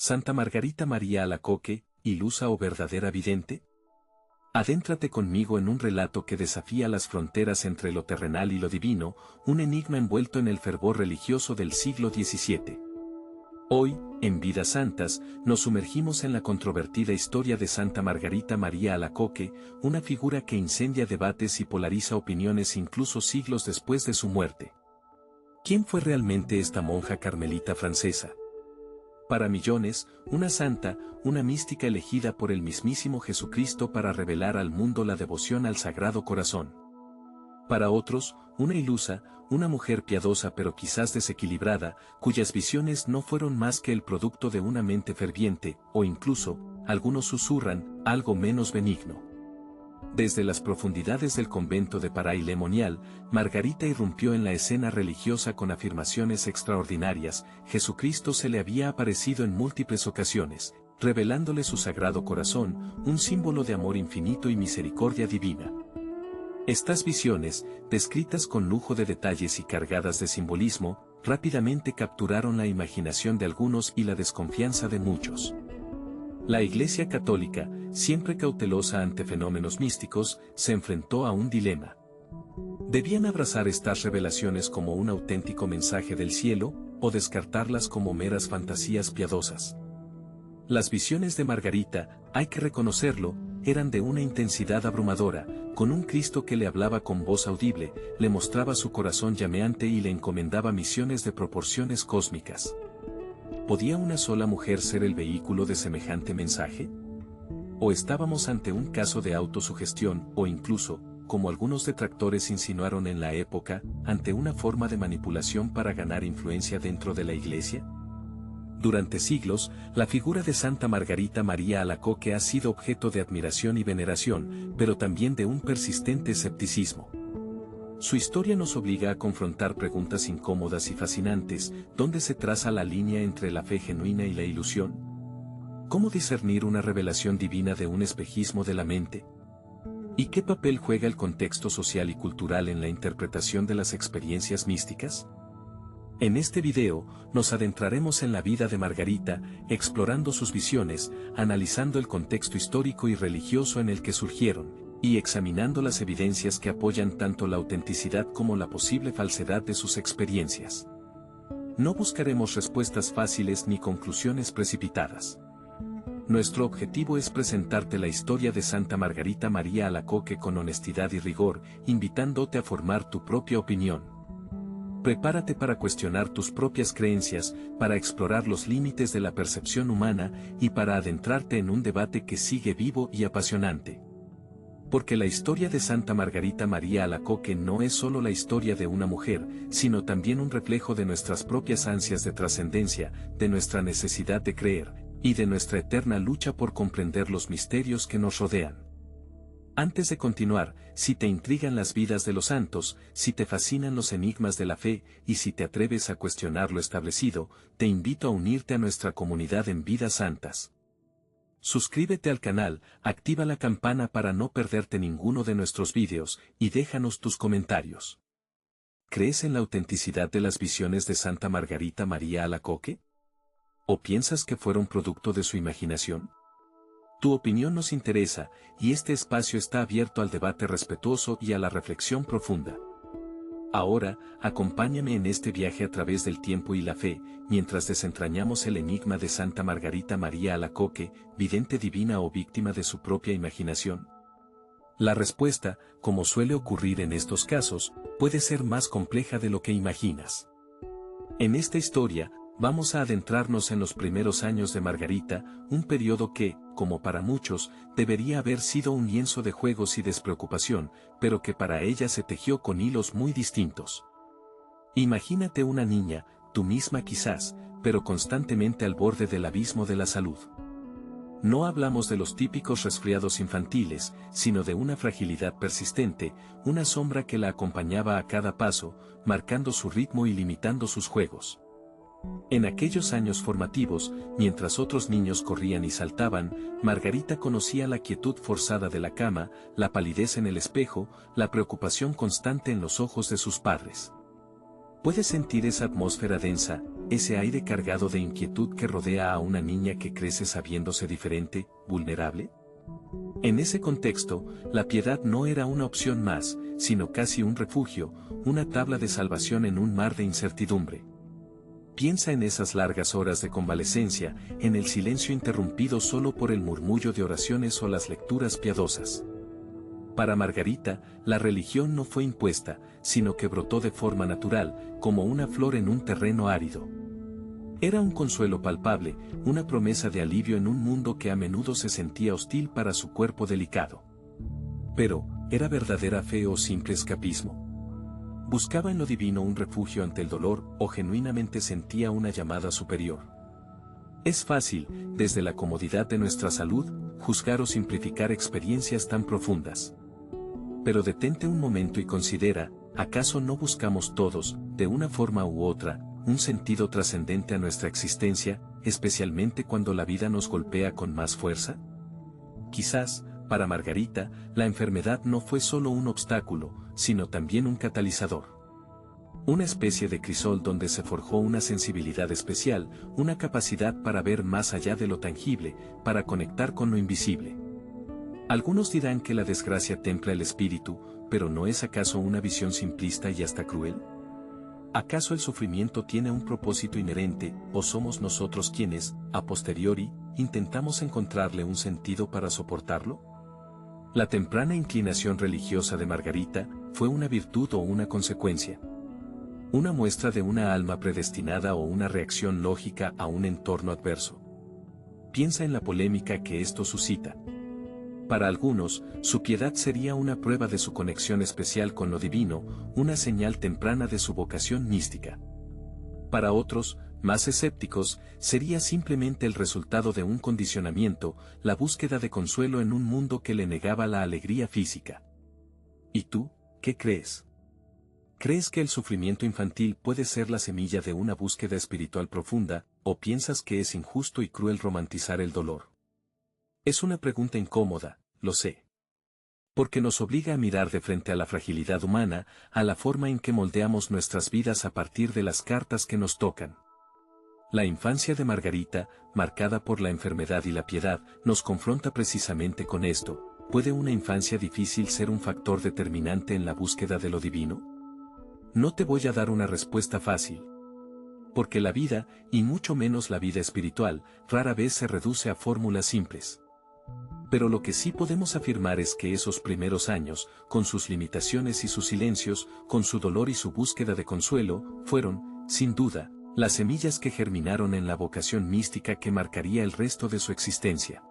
¿Santa Margarita María Alacoque, ilusa o verdadera vidente? Adéntrate conmigo en un relato que desafía las fronteras entre lo terrenal y lo divino, un enigma envuelto en el fervor religioso del siglo XVII. Hoy, en Vidas Santas, nos sumergimos en la controvertida historia de Santa Margarita María Alacoque, una figura que incendia debates y polariza opiniones incluso siglos después de su muerte. ¿Quién fue realmente esta monja carmelita francesa? Para millones, una santa, una mística elegida por el mismísimo Jesucristo para revelar al mundo la devoción al Sagrado Corazón. Para otros, una ilusa, una mujer piadosa pero quizás desequilibrada, cuyas visiones no fueron más que el producto de una mente ferviente, o incluso, algunos susurran, algo menos benigno. Desde las profundidades del convento de Paray-le-Monial, Margarita irrumpió en la escena religiosa con afirmaciones extraordinarias. Jesucristo se le había aparecido en múltiples ocasiones, revelándole su Sagrado Corazón, un símbolo de amor infinito y misericordia divina. Estas visiones, descritas con lujo de detalles y cargadas de simbolismo, rápidamente capturaron la imaginación de algunos y la desconfianza de muchos. La Iglesia Católica, siempre cautelosa ante fenómenos místicos, se enfrentó a un dilema. ¿Debían abrazar estas revelaciones como un auténtico mensaje del cielo, o descartarlas como meras fantasías piadosas? Las visiones de Margarita, hay que reconocerlo, eran de una intensidad abrumadora, con un Cristo que le hablaba con voz audible, le mostraba su corazón llameante y le encomendaba misiones de proporciones cósmicas. ¿Podía una sola mujer ser el vehículo de semejante mensaje? ¿O estábamos ante un caso de autosugestión, o incluso, como algunos detractores insinuaron en la época, ante una forma de manipulación para ganar influencia dentro de la Iglesia? Durante siglos, la figura de Santa Margarita María Alacoque ha sido objeto de admiración y veneración, pero también de un persistente escepticismo. Su historia nos obliga a confrontar preguntas incómodas y fascinantes: ¿dónde se traza la línea entre la fe genuina y la ilusión? ¿Cómo discernir una revelación divina de un espejismo de la mente? ¿Y qué papel juega el contexto social y cultural en la interpretación de las experiencias místicas? En este video, nos adentraremos en la vida de Margarita, explorando sus visiones, analizando el contexto histórico y religioso en el que surgieron, y examinando las evidencias que apoyan tanto la autenticidad como la posible falsedad de sus experiencias. No buscaremos respuestas fáciles ni conclusiones precipitadas. Nuestro objetivo es presentarte la historia de Santa Margarita María Alacoque con honestidad y rigor, invitándote a formar tu propia opinión. Prepárate para cuestionar tus propias creencias, para explorar los límites de la percepción humana y para adentrarte en un debate que sigue vivo y apasionante. Porque la historia de Santa Margarita María Alacoque no es solo la historia de una mujer, sino también un reflejo de nuestras propias ansias de trascendencia, de nuestra necesidad de creer, y de nuestra eterna lucha por comprender los misterios que nos rodean. Antes de continuar, si te intrigan las vidas de los santos, si te fascinan los enigmas de la fe, y si te atreves a cuestionar lo establecido, te invito a unirte a nuestra comunidad en Vidas Santas. Suscríbete al canal, activa la campana para no perderte ninguno de nuestros vídeos, y déjanos tus comentarios. ¿Crees en la autenticidad de las visiones de Santa Margarita María Alacoque? ¿O piensas que fueron producto de su imaginación? Tu opinión nos interesa, y este espacio está abierto al debate respetuoso y a la reflexión profunda. Ahora, acompáñame en este viaje a través del tiempo y la fe, mientras desentrañamos el enigma de Santa Margarita María Alacoque, vidente divina o víctima de su propia imaginación. La respuesta, como suele ocurrir en estos casos, puede ser más compleja de lo que imaginas. En esta historia, vamos a adentrarnos en los primeros años de Margarita, un periodo que, como para muchos, debería haber sido un lienzo de juegos y despreocupación, pero que para ella se tejió con hilos muy distintos. Imagínate una niña, tú misma quizás, pero constantemente al borde del abismo de la salud. No hablamos de los típicos resfriados infantiles, sino de una fragilidad persistente, una sombra que la acompañaba a cada paso, marcando su ritmo y limitando sus juegos. En aquellos años formativos, mientras otros niños corrían y saltaban, Margarita conocía la quietud forzada de la cama, la palidez en el espejo, la preocupación constante en los ojos de sus padres. ¿Puedes sentir esa atmósfera densa, ese aire cargado de inquietud que rodea a una niña que crece sabiéndose diferente, vulnerable? En ese contexto, la piedad no era una opción más, sino casi un refugio, una tabla de salvación en un mar de incertidumbre. Piensa en esas largas horas de convalecencia, en el silencio interrumpido solo por el murmullo de oraciones o las lecturas piadosas. Para Margarita, la religión no fue impuesta, sino que brotó de forma natural, como una flor en un terreno árido. Era un consuelo palpable, una promesa de alivio en un mundo que a menudo se sentía hostil para su cuerpo delicado. Pero, ¿era verdadera fe o simple escapismo? ¿Buscaba en lo divino un refugio ante el dolor o genuinamente sentía una llamada superior? Es fácil, desde la comodidad de nuestra salud, juzgar o simplificar experiencias tan profundas. Pero detente un momento y considera, ¿acaso no buscamos todos, de una forma u otra, un sentido trascendente a nuestra existencia, especialmente cuando la vida nos golpea con más fuerza? Quizás, para Margarita, la enfermedad no fue solo un obstáculo, sino también un catalizador. Una especie de crisol donde se forjó una sensibilidad especial, una capacidad para ver más allá de lo tangible, para conectar con lo invisible. Algunos dirán que la desgracia templa el espíritu, pero ¿no es acaso una visión simplista y hasta cruel? ¿Acaso el sufrimiento tiene un propósito inherente, o somos nosotros quienes, a posteriori, intentamos encontrarle un sentido para soportarlo? La temprana inclinación religiosa de Margarita fue una virtud o una consecuencia. Una muestra de una alma predestinada o una reacción lógica a un entorno adverso. Piensa en la polémica que esto suscita. Para algunos, su piedad sería una prueba de su conexión especial con lo divino, una señal temprana de su vocación mística. Para otros, más escépticos, sería simplemente el resultado de un condicionamiento, la búsqueda de consuelo en un mundo que le negaba la alegría física. ¿Y tú, qué crees? ¿Crees que el sufrimiento infantil puede ser la semilla de una búsqueda espiritual profunda, o piensas que es injusto y cruel romantizar el dolor? Es una pregunta incómoda, lo sé. Porque nos obliga a mirar de frente a la fragilidad humana, a la forma en que moldeamos nuestras vidas a partir de las cartas que nos tocan. La infancia de Margarita, marcada por la enfermedad y la piedad, nos confronta precisamente con esto. ¿Puede una infancia difícil ser un factor determinante en la búsqueda de lo divino? No te voy a dar una respuesta fácil. Porque la vida, y mucho menos la vida espiritual, rara vez se reduce a fórmulas simples. Pero lo que sí podemos afirmar es que esos primeros años, con sus limitaciones y sus silencios, con su dolor y su búsqueda de consuelo, fueron, sin duda, las semillas que germinaron en la vocación mística que marcaría el resto de su existencia.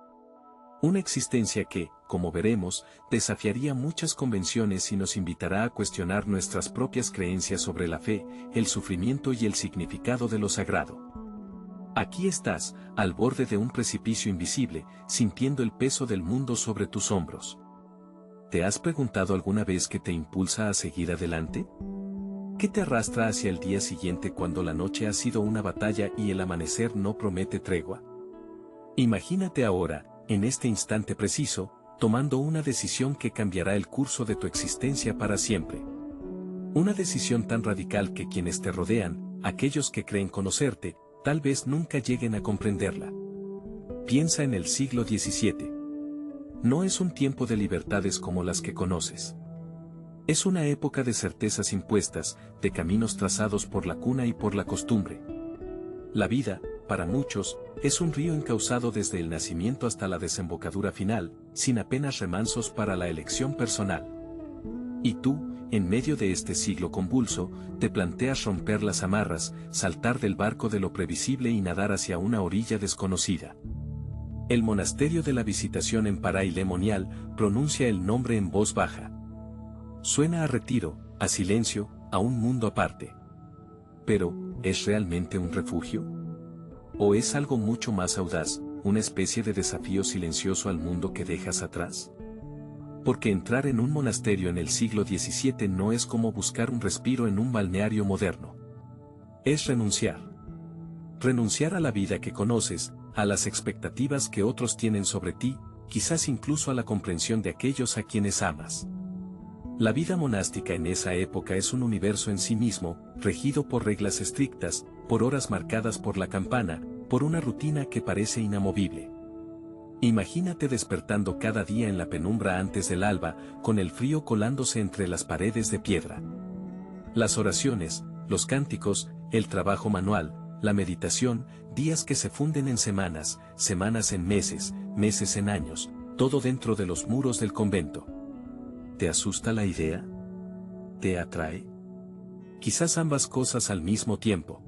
Una existencia que, como veremos, desafiaría muchas convenciones y nos invitará a cuestionar nuestras propias creencias sobre la fe, el sufrimiento y el significado de lo sagrado. Aquí estás, al borde de un precipicio invisible, sintiendo el peso del mundo sobre tus hombros. ¿Te has preguntado alguna vez qué te impulsa a seguir adelante? ¿Qué te arrastra hacia el día siguiente cuando la noche ha sido una batalla y el amanecer no promete tregua? Imagínate ahora, en este instante preciso, tomando una decisión que cambiará el curso de tu existencia para siempre. Una decisión tan radical que quienes te rodean, aquellos que creen conocerte, tal vez nunca lleguen a comprenderla. Piensa en el siglo XVII. No es un tiempo de libertades como las que conoces. Es una época de certezas impuestas, de caminos trazados por la cuna y por la costumbre. La vida, para muchos, es un río encauzado desde el nacimiento hasta la desembocadura final, sin apenas remansos para la elección personal. Y tú, en medio de este siglo convulso, te planteas romper las amarras, saltar del barco de lo previsible y nadar hacia una orilla desconocida. El monasterio de la Visitación en Paray-le-Monial pronuncia el nombre en voz baja. Suena a retiro, a silencio, a un mundo aparte. Pero, ¿es realmente un refugio? ¿O es algo mucho más audaz, una especie de desafío silencioso al mundo que dejas atrás? Porque entrar en un monasterio en el siglo XVII no es como buscar un respiro en un balneario moderno. Es renunciar. Renunciar a la vida que conoces, a las expectativas que otros tienen sobre ti, quizás incluso a la comprensión de aquellos a quienes amas. La vida monástica en esa época es un universo en sí mismo, regido por reglas estrictas, por horas marcadas por la campana, por una rutina que parece inamovible. Imagínate despertando cada día en la penumbra antes del alba, con el frío colándose entre las paredes de piedra. Las oraciones, los cánticos, el trabajo manual, la meditación, días que se funden en semanas, semanas en meses, meses en años, todo dentro de los muros del convento. ¿Te asusta la idea? ¿Te atrae? Quizás ambas cosas al mismo tiempo.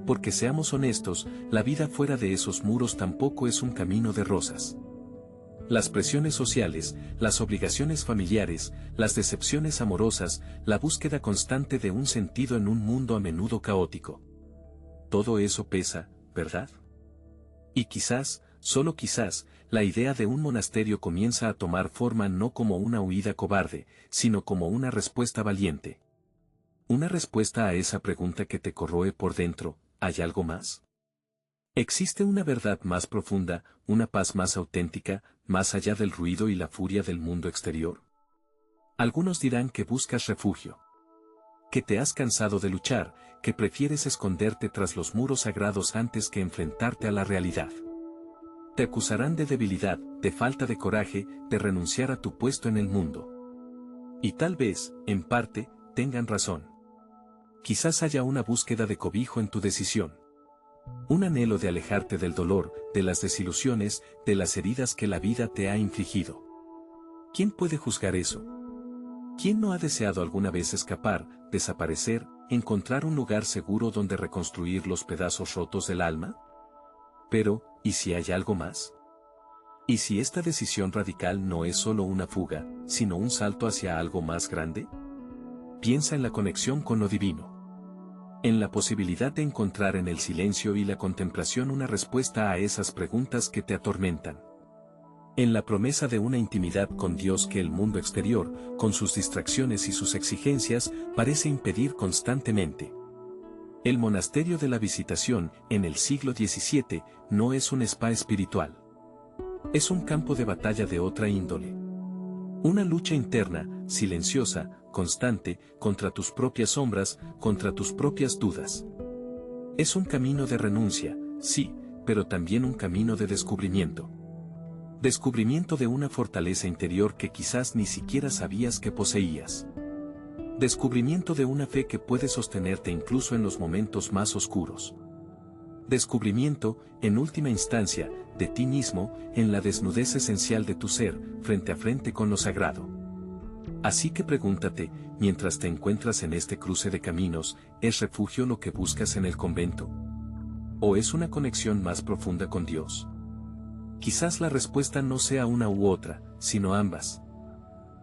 Porque seamos honestos, la vida fuera de esos muros tampoco es un camino de rosas. Las presiones sociales, las obligaciones familiares, las decepciones amorosas, la búsqueda constante de un sentido en un mundo a menudo caótico. Todo eso pesa, ¿verdad? Y quizás, solo quizás, la idea de un monasterio comienza a tomar forma no como una huida cobarde, sino como una respuesta valiente. Una respuesta a esa pregunta que te corroe por dentro: ¿hay algo más? ¿Existe una verdad más profunda, una paz más auténtica, más allá del ruido y la furia del mundo exterior? Algunos dirán que buscas refugio, que te has cansado de luchar, que prefieres esconderte tras los muros sagrados antes que enfrentarte a la realidad. Te acusarán de debilidad, de falta de coraje, de renunciar a tu puesto en el mundo. Y tal vez, en parte, tengan razón. Quizás haya una búsqueda de cobijo en tu decisión. Un anhelo de alejarte del dolor, de las desilusiones, de las heridas que la vida te ha infligido. ¿Quién puede juzgar eso? ¿Quién no ha deseado alguna vez escapar, desaparecer, encontrar un lugar seguro donde reconstruir los pedazos rotos del alma? Pero, ¿y si hay algo más? ¿Y si esta decisión radical no es solo una fuga, sino un salto hacia algo más grande? Piensa en la conexión con lo divino. En la posibilidad de encontrar en el silencio y la contemplación una respuesta a esas preguntas que te atormentan. En la promesa de una intimidad con Dios que el mundo exterior, con sus distracciones y sus exigencias, parece impedir constantemente. El monasterio de la Visitación, en el siglo XVII, no es un spa espiritual. Es un campo de batalla de otra índole. Una lucha interna, silenciosa, constante, contra tus propias sombras, contra tus propias dudas. Es un camino de renuncia, sí, pero también un camino de descubrimiento. Descubrimiento de una fortaleza interior que quizás ni siquiera sabías que poseías. Descubrimiento de una fe que puede sostenerte incluso en los momentos más oscuros. Descubrimiento, en última instancia, de ti mismo, en la desnudez esencial de tu ser, frente a frente con lo sagrado. Así que pregúntate, mientras te encuentras en este cruce de caminos, ¿es refugio lo que buscas en el convento? ¿O es una conexión más profunda con Dios? Quizás la respuesta no sea una u otra, sino ambas.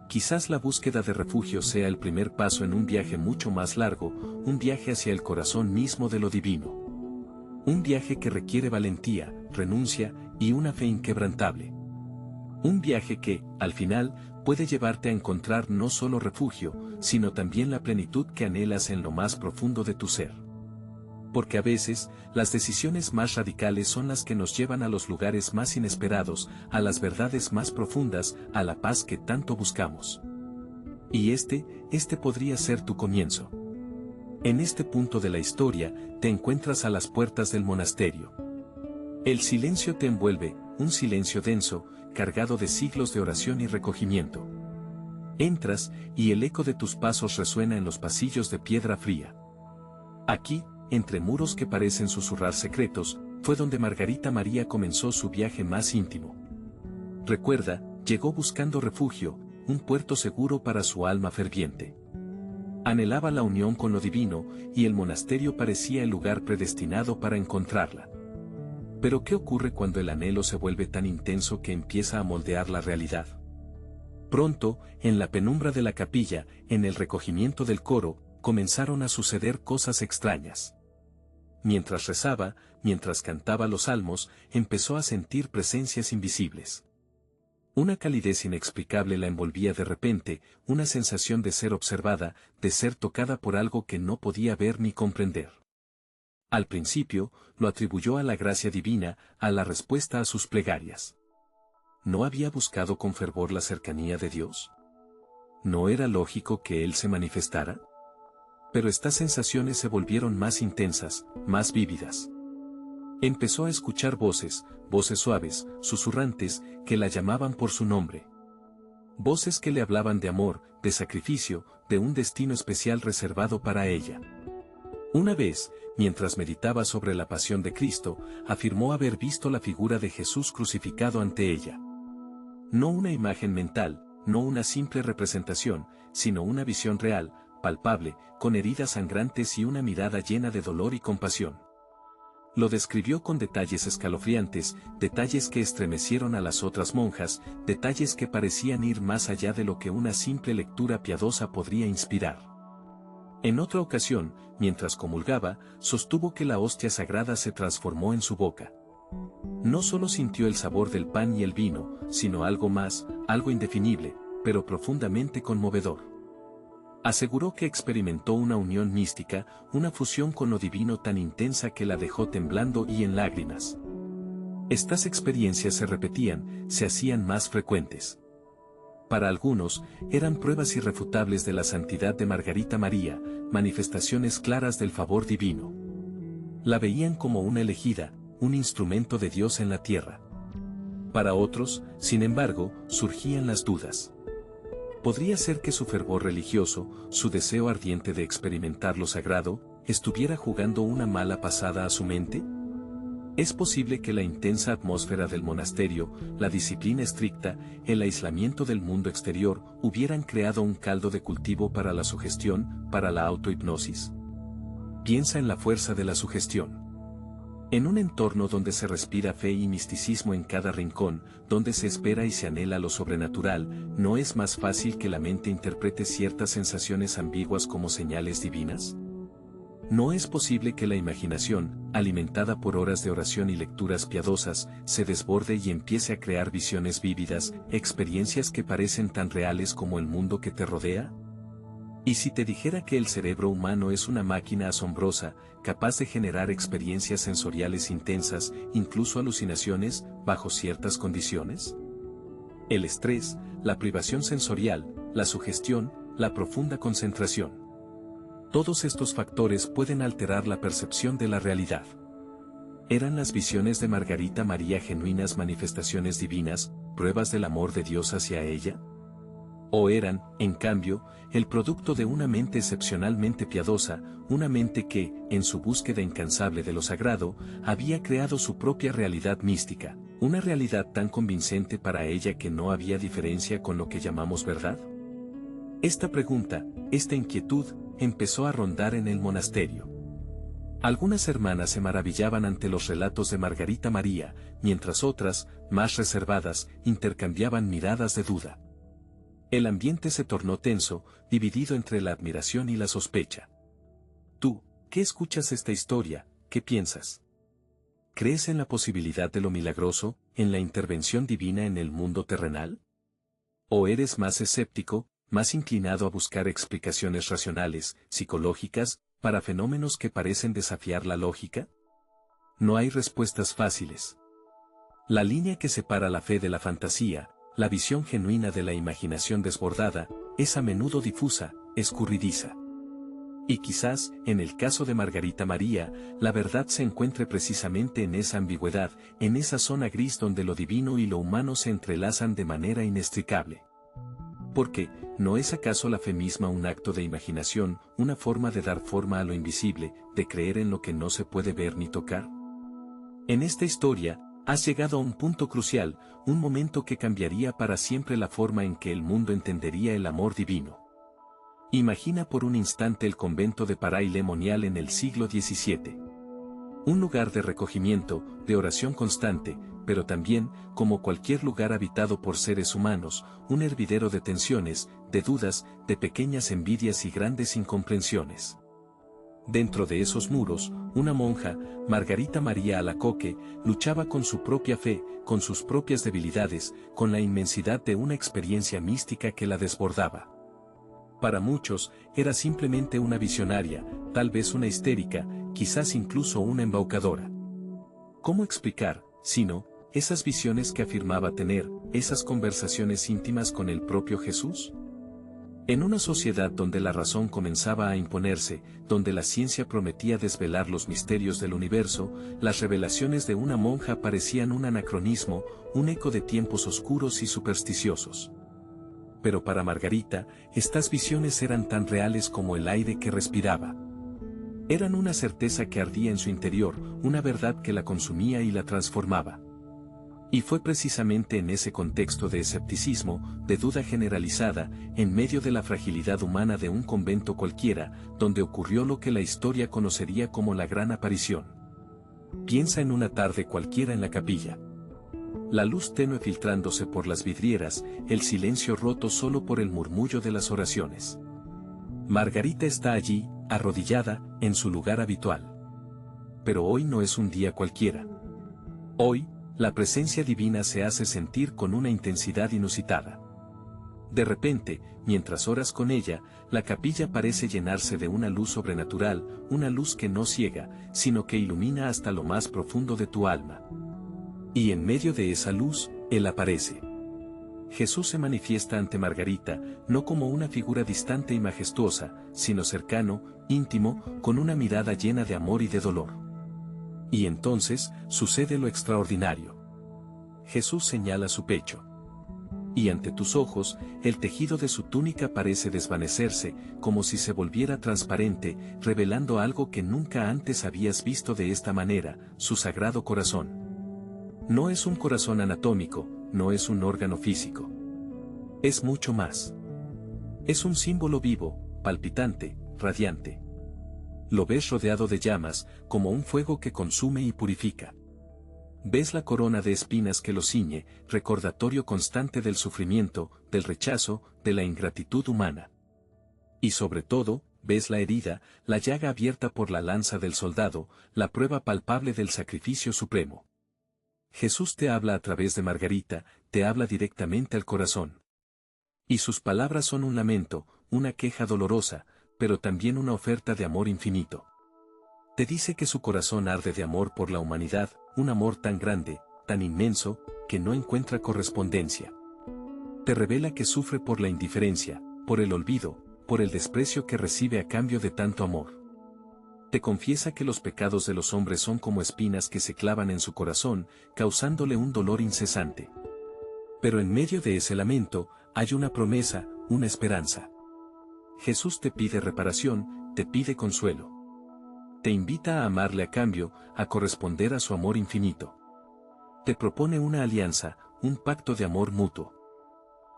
Quizás la búsqueda de refugio sea el primer paso en un viaje mucho más largo, un viaje hacia el corazón mismo de lo divino. Un viaje que requiere valentía, renuncia y una fe inquebrantable. Un viaje que, al final, puede llevarte a encontrar no solo refugio, sino también la plenitud que anhelas en lo más profundo de tu ser. Porque a veces, las decisiones más radicales son las que nos llevan a los lugares más inesperados, a las verdades más profundas, a la paz que tanto buscamos. Y este podría ser tu comienzo. En este punto de la historia, te encuentras a las puertas del monasterio. El silencio te envuelve, un silencio denso, cargado de siglos de oración y recogimiento. Entras, y el eco de tus pasos resuena en los pasillos de piedra fría. Aquí, entre muros que parecen susurrar secretos, fue donde Margarita María comenzó su viaje más íntimo. Recuerda, llegó buscando refugio, un puerto seguro para su alma ferviente. Anhelaba la unión con lo divino, y el monasterio parecía el lugar predestinado para encontrarla. Pero ¿qué ocurre cuando el anhelo se vuelve tan intenso que empieza a moldear la realidad? Pronto, en la penumbra de la capilla, en el recogimiento del coro, comenzaron a suceder cosas extrañas. Mientras rezaba, mientras cantaba los salmos, empezó a sentir presencias invisibles. Una calidez inexplicable la envolvía de repente, una sensación de ser observada, de ser tocada por algo que no podía ver ni comprender. Al principio, lo atribuyó a la gracia divina, a la respuesta a sus plegarias. ¿No había buscado con fervor la cercanía de Dios? ¿no era lógico que él se manifestara? Pero estas sensaciones se volvieron más intensas, más vívidas. Empezó a escuchar voces suaves, susurrantes, que la llamaban por su nombre. Voces que le hablaban de amor, de sacrificio, de un destino especial reservado para ella. Una vez, mientras meditaba sobre la pasión de Cristo, afirmó haber visto la figura de Jesús crucificado ante ella. No una imagen mental, no una simple representación, sino una visión real, palpable, con heridas sangrantes y una mirada llena de dolor y compasión. Lo describió con detalles escalofriantes, detalles que estremecieron a las otras monjas, detalles que parecían ir más allá de lo que una simple lectura piadosa podría inspirar. En otra ocasión, mientras comulgaba, sostuvo que la hostia sagrada se transformó en su boca. No solo sintió el sabor del pan y el vino, sino algo más, algo indefinible, pero profundamente conmovedor. Aseguró que experimentó una unión mística, una fusión con lo divino tan intensa que la dejó temblando y en lágrimas. Estas experiencias se repetían, se hacían más frecuentes. Para algunos, eran pruebas irrefutables de la santidad de Margarita María, manifestaciones claras del favor divino. La veían como una elegida, un instrumento de Dios en la tierra. Para otros, sin embargo, surgían las dudas. ¿Podría ser que su fervor religioso, su deseo ardiente de experimentar lo sagrado, estuviera jugando una mala pasada a su mente? ¿Es posible que la intensa atmósfera del monasterio, la disciplina estricta, el aislamiento del mundo exterior, hubieran creado un caldo de cultivo para la sugestión, para la autohipnosis? Piensa en la fuerza de la sugestión. En un entorno donde se respira fe y misticismo en cada rincón, donde se espera y se anhela lo sobrenatural, ¿no es más fácil que la mente interprete ciertas sensaciones ambiguas como señales divinas? ¿No es posible que la imaginación, alimentada por horas de oración y lecturas piadosas, se desborde y empiece a crear visiones vívidas, experiencias que parecen tan reales como el mundo que te rodea? ¿Y si te dijera que el cerebro humano es una máquina asombrosa, capaz de generar experiencias sensoriales intensas, incluso alucinaciones, bajo ciertas condiciones? El estrés, la privación sensorial, la sugestión, la profunda concentración. Todos estos factores pueden alterar la percepción de la realidad. ¿Eran las visiones de Margarita María genuinas manifestaciones divinas, pruebas del amor de Dios hacia ella? ¿O eran, en cambio, el producto de una mente excepcionalmente piadosa, una mente que, en su búsqueda incansable de lo sagrado, había creado su propia realidad mística, una realidad tan convincente para ella que no había diferencia con lo que llamamos verdad? Esta pregunta, esta inquietud, empezó a rondar en el monasterio. Algunas hermanas se maravillaban ante los relatos de Margarita María, mientras otras, más reservadas, intercambiaban miradas de duda. El ambiente se tornó tenso, dividido entre la admiración y la sospecha. Tú, ¿qué escuchas esta historia? ¿Qué piensas? ¿Crees en la posibilidad de lo milagroso, en la intervención divina en el mundo terrenal? ¿O eres más escéptico, más inclinado a buscar explicaciones racionales, psicológicas, para fenómenos que parecen desafiar la lógica? No hay respuestas fáciles. La línea que separa la fe de la fantasía, la visión genuina de la imaginación desbordada, es a menudo difusa, escurridiza. Y quizás, en el caso de Margarita María, la verdad se encuentre precisamente en esa ambigüedad, en esa zona gris donde lo divino y lo humano se entrelazan de manera inextricable. Porque, ¿no es acaso la fe misma un acto de imaginación, una forma de dar forma a lo invisible, de creer en lo que no se puede ver ni tocar? En esta historia, has llegado a un punto crucial, un momento que cambiaría para siempre la forma en que el mundo entendería el amor divino. Imagina por un instante el convento de Paray-le-Monial en el siglo XVII. Un lugar de recogimiento, de oración constante, pero también, como cualquier lugar habitado por seres humanos, un hervidero de tensiones, de dudas, de pequeñas envidias y grandes incomprensiones. Dentro de esos muros, una monja, Margarita María Alacoque, luchaba con su propia fe, con sus propias debilidades, con la inmensidad de una experiencia mística que la desbordaba. Para muchos, era simplemente una visionaria, tal vez una histérica, quizás incluso una embaucadora. ¿Cómo explicar, sino, esas visiones que afirmaba tener, esas conversaciones íntimas con el propio Jesús? En una sociedad donde la razón comenzaba a imponerse, donde la ciencia prometía desvelar los misterios del universo, las revelaciones de una monja parecían un anacronismo, un eco de tiempos oscuros y supersticiosos. Pero para Margarita, estas visiones eran tan reales como el aire que respiraba. Eran una certeza que ardía en su interior, una verdad que la consumía y la transformaba. Y fue precisamente en ese contexto de escepticismo, de duda generalizada, en medio de la fragilidad humana de un convento cualquiera, donde ocurrió lo que la historia conocería como la gran aparición. Piensa en una tarde cualquiera en la capilla. La luz tenue filtrándose por las vidrieras, el silencio roto solo por el murmullo de las oraciones. Margarita está allí, arrodillada, en su lugar habitual. Pero hoy no es un día cualquiera. Hoy, la presencia divina se hace sentir con una intensidad inusitada. De repente, mientras oras con ella, la capilla parece llenarse de una luz sobrenatural, una luz que no ciega, sino que ilumina hasta lo más profundo de tu alma. Y en medio de esa luz, Él aparece. Jesús se manifiesta ante Margarita, no como una figura distante y majestuosa, sino cercano, íntimo, con una mirada llena de amor y de dolor. Y entonces, sucede lo extraordinario. Jesús señala su pecho. Y ante tus ojos, el tejido de su túnica parece desvanecerse, como si se volviera transparente, revelando algo que nunca antes habías visto de esta manera, su sagrado corazón. No es un corazón anatómico, no es un órgano físico. Es mucho más. Es un símbolo vivo, palpitante, radiante. Lo ves rodeado de llamas, como un fuego que consume y purifica. Ves la corona de espinas que lo ciñe, recordatorio constante del sufrimiento, del rechazo, de la ingratitud humana. Y sobre todo, ves la herida, la llaga abierta por la lanza del soldado, la prueba palpable del sacrificio supremo. Jesús te habla a través de Margarita, te habla directamente al corazón. Y sus palabras son un lamento, una queja dolorosa, pero también una oferta de amor infinito. Te dice que su corazón arde de amor por la humanidad, un amor tan grande, tan inmenso, que no encuentra correspondencia. Te revela que sufre por la indiferencia, por el olvido, por el desprecio que recibe a cambio de tanto amor. Te confiesa que los pecados de los hombres son como espinas que se clavan en su corazón, causándole un dolor incesante. Pero en medio de ese lamento, hay una promesa, una esperanza. Jesús te pide reparación, te pide consuelo. Te invita a amarle a cambio, a corresponder a su amor infinito. Te propone una alianza, un pacto de amor mutuo.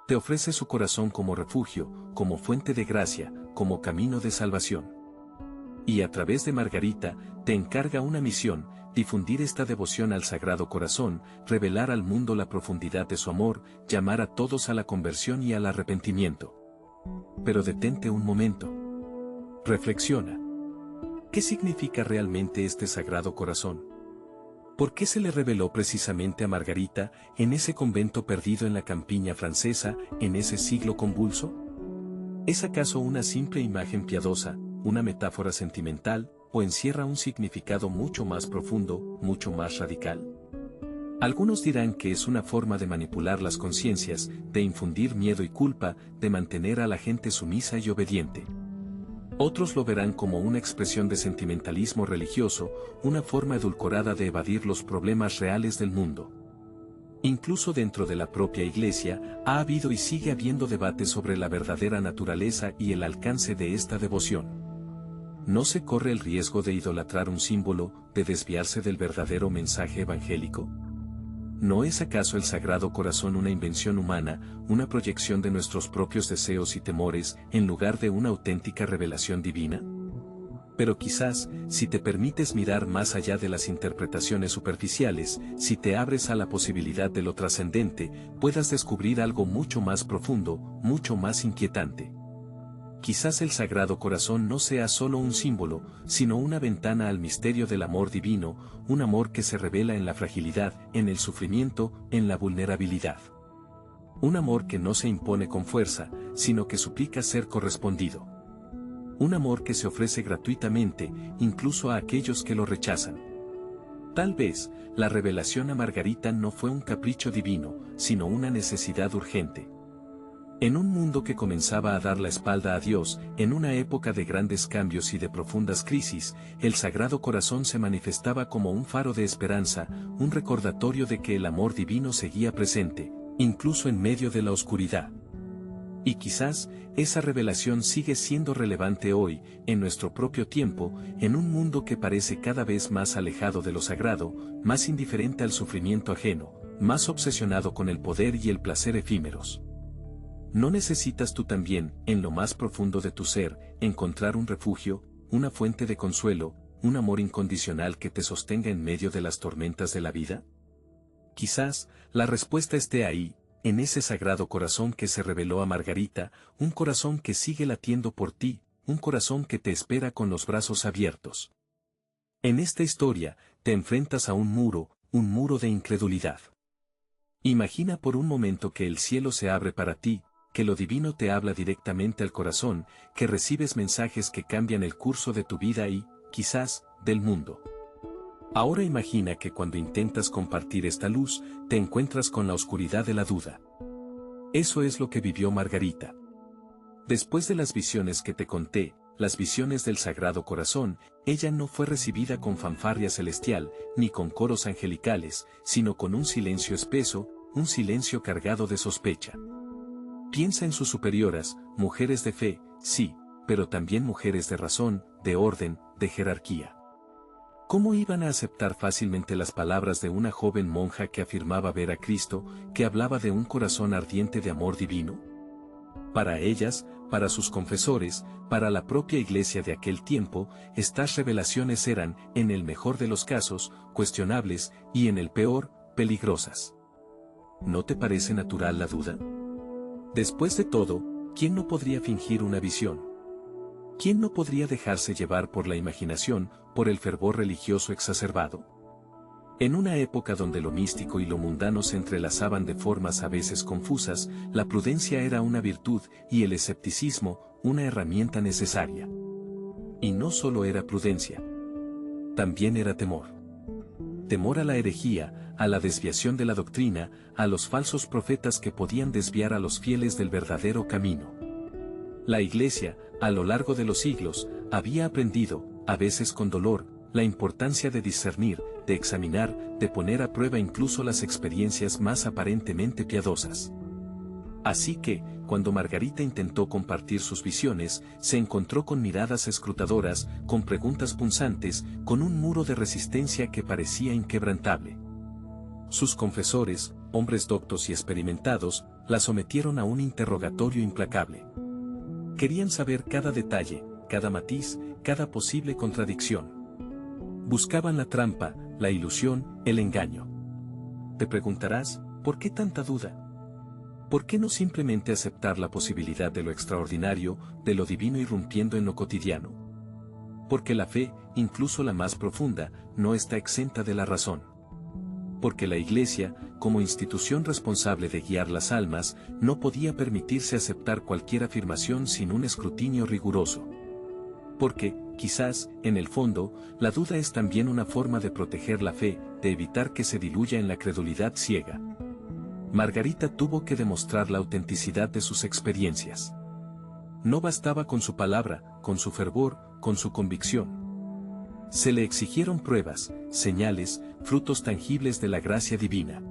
Te ofrece su corazón como refugio, como fuente de gracia, como camino de salvación. Y a través de Margarita, te encarga una misión, difundir esta devoción al Sagrado Corazón, revelar al mundo la profundidad de su amor, llamar a todos a la conversión y al arrepentimiento. Pero detente un momento. Reflexiona. ¿Qué significa realmente este Sagrado Corazón? ¿Por qué se le reveló precisamente a Margarita, en ese convento perdido en la campiña francesa, en ese siglo convulso? ¿Es acaso una simple imagen piadosa, una metáfora sentimental, o encierra un significado mucho más profundo, mucho más radical? Algunos dirán que es una forma de manipular las conciencias, de infundir miedo y culpa, de mantener a la gente sumisa y obediente. Otros lo verán como una expresión de sentimentalismo religioso, una forma edulcorada de evadir los problemas reales del mundo. Incluso dentro de la propia Iglesia, ha habido y sigue habiendo debate sobre la verdadera naturaleza y el alcance de esta devoción. ¿No se corre el riesgo de idolatrar un símbolo, de desviarse del verdadero mensaje evangélico? ¿No es acaso el Sagrado Corazón una invención humana, una proyección de nuestros propios deseos y temores, en lugar de una auténtica revelación divina? Pero quizás, si te permites mirar más allá de las interpretaciones superficiales, si te abres a la posibilidad de lo trascendente, puedas descubrir algo mucho más profundo, mucho más inquietante. Quizás el Sagrado Corazón no sea solo un símbolo, sino una ventana al misterio del amor divino, un amor que se revela en la fragilidad, en el sufrimiento, en la vulnerabilidad. Un amor que no se impone con fuerza, sino que suplica ser correspondido. Un amor que se ofrece gratuitamente, incluso a aquellos que lo rechazan. Tal vez, la revelación a Margarita no fue un capricho divino, sino una necesidad urgente. En un mundo que comenzaba a dar la espalda a Dios, en una época de grandes cambios y de profundas crisis, el Sagrado Corazón se manifestaba como un faro de esperanza, un recordatorio de que el amor divino seguía presente, incluso en medio de la oscuridad. Y quizás, esa revelación sigue siendo relevante hoy, en nuestro propio tiempo, en un mundo que parece cada vez más alejado de lo sagrado, más indiferente al sufrimiento ajeno, más obsesionado con el poder y el placer efímeros. ¿No necesitas tú también, en lo más profundo de tu ser, encontrar un refugio, una fuente de consuelo, un amor incondicional que te sostenga en medio de las tormentas de la vida? Quizás, la respuesta esté ahí, en ese Sagrado Corazón que se reveló a Margarita, un corazón que sigue latiendo por ti, un corazón que te espera con los brazos abiertos. En esta historia, te enfrentas a un muro de incredulidad. Imagina por un momento que el cielo se abre para ti, que lo divino te habla directamente al corazón, que recibes mensajes que cambian el curso de tu vida y, quizás, del mundo. Ahora imagina que cuando intentas compartir esta luz, te encuentras con la oscuridad de la duda. Eso es lo que vivió Margarita. Después de las visiones que te conté, las visiones del Sagrado Corazón, ella no fue recibida con fanfarria celestial, ni con coros angelicales, sino con un silencio espeso, un silencio cargado de sospecha. Piensa en sus superioras, mujeres de fe, sí, pero también mujeres de razón, de orden, de jerarquía. ¿Cómo iban a aceptar fácilmente las palabras de una joven monja que afirmaba ver a Cristo, que hablaba de un corazón ardiente de amor divino? Para ellas, para sus confesores, para la propia iglesia de aquel tiempo, estas revelaciones eran, en el mejor de los casos, cuestionables, y en el peor, peligrosas. ¿No te parece natural la duda? Después de todo, ¿quién no podría fingir una visión? ¿Quién no podría dejarse llevar por la imaginación, por el fervor religioso exacerbado? En una época donde lo místico y lo mundano se entrelazaban de formas a veces confusas, la prudencia era una virtud y el escepticismo, una herramienta necesaria. Y no solo era prudencia. También era temor. Temor a la herejía, a la desviación de la doctrina, a los falsos profetas que podían desviar a los fieles del verdadero camino. La Iglesia, a lo largo de los siglos, había aprendido, a veces con dolor, la importancia de discernir, de examinar, de poner a prueba incluso las experiencias más aparentemente piadosas. Así que, cuando Margarita intentó compartir sus visiones, se encontró con miradas escrutadoras, con preguntas punzantes, con un muro de resistencia que parecía inquebrantable. Sus confesores, hombres doctos y experimentados, la sometieron a un interrogatorio implacable. Querían saber cada detalle, cada matiz, cada posible contradicción. Buscaban la trampa, la ilusión, el engaño. Te preguntarás, ¿por qué tanta duda? ¿Por qué no simplemente aceptar la posibilidad de lo extraordinario, de lo divino irrumpiendo en lo cotidiano? Porque la fe, incluso la más profunda, no está exenta de la razón. Porque la Iglesia, como institución responsable de guiar las almas, no podía permitirse aceptar cualquier afirmación sin un escrutinio riguroso. Porque, quizás, en el fondo, la duda es también una forma de proteger la fe, de evitar que se diluya en la credulidad ciega. Margarita tuvo que demostrar la autenticidad de sus experiencias. No bastaba con su palabra, con su fervor, con su convicción. Se le exigieron pruebas, señales, frutos tangibles de la gracia divina.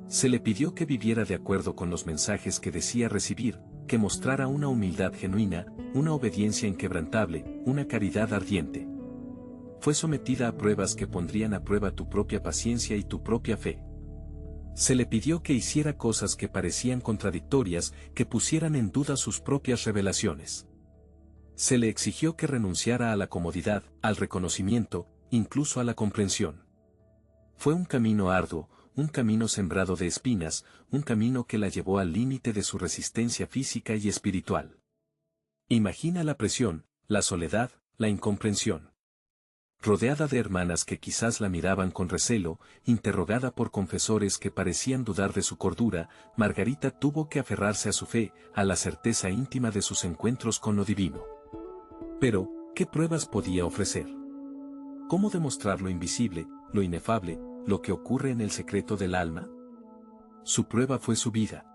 Se le pidió que viviera de acuerdo con los mensajes que decía recibir, que mostrara una humildad genuina, una obediencia inquebrantable, una caridad ardiente. Fue sometida a pruebas que pondrían a prueba tu propia paciencia y tu propia fe. Se le pidió que hiciera cosas que parecían contradictorias, que pusieran en duda sus propias revelaciones. Se le exigió que renunciara a la comodidad, al reconocimiento, incluso a la comprensión. Fue un camino arduo, un camino sembrado de espinas, un camino que la llevó al límite de su resistencia física y espiritual. Imagina la presión, la soledad, la incomprensión. Rodeada de hermanas que quizás la miraban con recelo, interrogada por confesores que parecían dudar de su cordura, Margarita tuvo que aferrarse a su fe, a la certeza íntima de sus encuentros con lo divino. Pero, ¿qué pruebas podía ofrecer? ¿Cómo demostrar lo invisible, lo inefable, lo que ocurre en el secreto del alma? Su prueba fue su vida.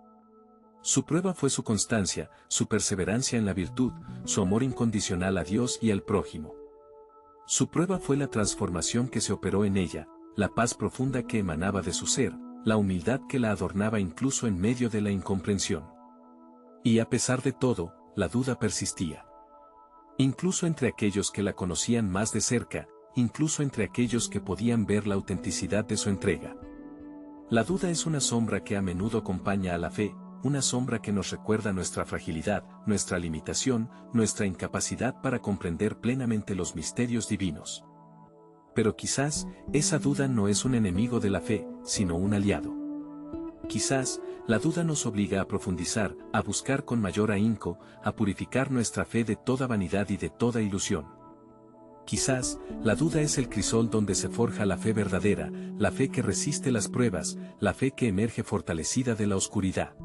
Su prueba fue su constancia, su perseverancia en la virtud, su amor incondicional a Dios y al prójimo. Su prueba fue la transformación que se operó en ella, la paz profunda que emanaba de su ser, la humildad que la adornaba incluso en medio de la incomprensión. Y a pesar de todo, la duda persistía. Incluso entre aquellos que la conocían más de cerca, incluso entre aquellos que podían ver la autenticidad de su entrega. La duda es una sombra que a menudo acompaña a la fe, una sombra que nos recuerda nuestra fragilidad, nuestra limitación, nuestra incapacidad para comprender plenamente los misterios divinos. Pero quizás, esa duda no es un enemigo de la fe, sino un aliado. Quizás, la duda nos obliga a profundizar, a buscar con mayor ahínco, a purificar nuestra fe de toda vanidad y de toda ilusión. Quizás, la duda es el crisol donde se forja la fe verdadera, la fe que resiste las pruebas, la fe que emerge fortalecida de la oscuridad.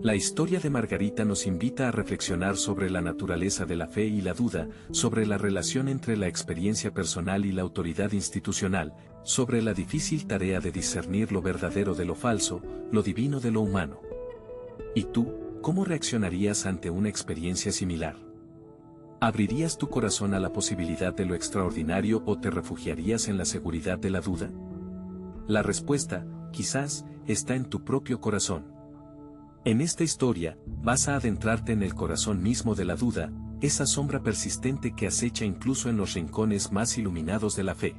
La historia de Margarita nos invita a reflexionar sobre la naturaleza de la fe y la duda, sobre la relación entre la experiencia personal y la autoridad institucional, sobre la difícil tarea de discernir lo verdadero de lo falso, lo divino de lo humano. ¿Y tú, cómo reaccionarías ante una experiencia similar? ¿Abrirías tu corazón a la posibilidad de lo extraordinario o te refugiarías en la seguridad de la duda? La respuesta, quizás, está en tu propio corazón. En esta historia, vas a adentrarte en el corazón mismo de la duda, esa sombra persistente que acecha incluso en los rincones más iluminados de la fe.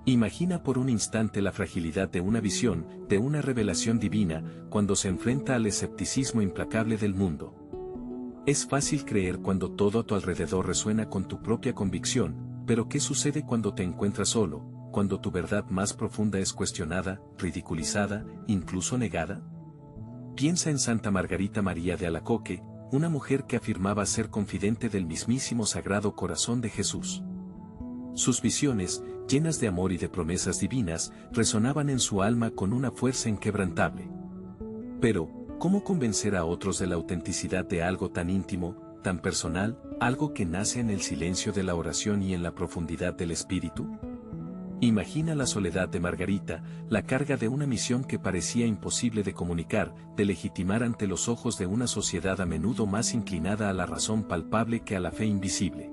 Imagina por un instante la fragilidad de una visión, de una revelación divina, cuando se enfrenta al escepticismo implacable del mundo. Es fácil creer cuando todo a tu alrededor resuena con tu propia convicción, pero ¿qué sucede cuando te encuentras solo, cuando tu verdad más profunda es cuestionada, ridiculizada, incluso negada? Piensa en Santa Margarita María de Alacoque, una mujer que afirmaba ser confidente del mismísimo Sagrado Corazón de Jesús. Sus visiones, llenas de amor y de promesas divinas, resonaban en su alma con una fuerza inquebrantable. Pero, ¿cómo convencer a otros de la autenticidad de algo tan íntimo, tan personal, algo que nace en el silencio de la oración y en la profundidad del espíritu? Imagina la soledad de Margarita, la carga de una misión que parecía imposible de comunicar, de legitimar ante los ojos de una sociedad a menudo más inclinada a la razón palpable que a la fe invisible.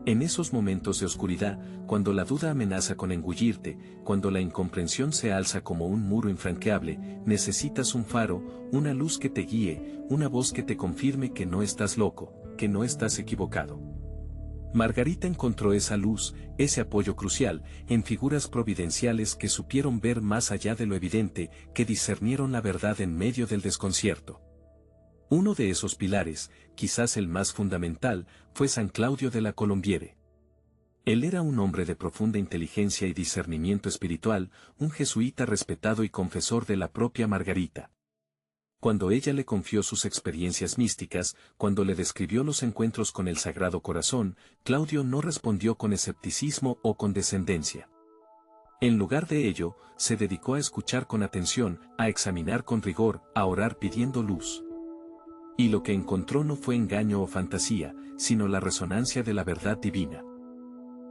En esos momentos de oscuridad, cuando la duda amenaza con engullirte, cuando la incomprensión se alza como un muro infranqueable, necesitas un faro, una luz que te guíe, una voz que te confirme que no estás loco, que no estás equivocado. Margarita encontró esa luz, ese apoyo crucial, en figuras providenciales que supieron ver más allá de lo evidente, que discernieron la verdad en medio del desconcierto. Uno de esos pilares, quizás el más fundamental, fue San Claudio de la Colombiere. Él era un hombre de profunda inteligencia y discernimiento espiritual, un jesuita respetado y confesor de la propia Margarita. Cuando ella le confió sus experiencias místicas, cuando le describió los encuentros con el Sagrado Corazón, Claudio no respondió con escepticismo o condescendencia. En lugar de ello, se dedicó a escuchar con atención, a examinar con rigor, a orar pidiendo luz. Y lo que encontró no fue engaño o fantasía, sino la resonancia de la verdad divina.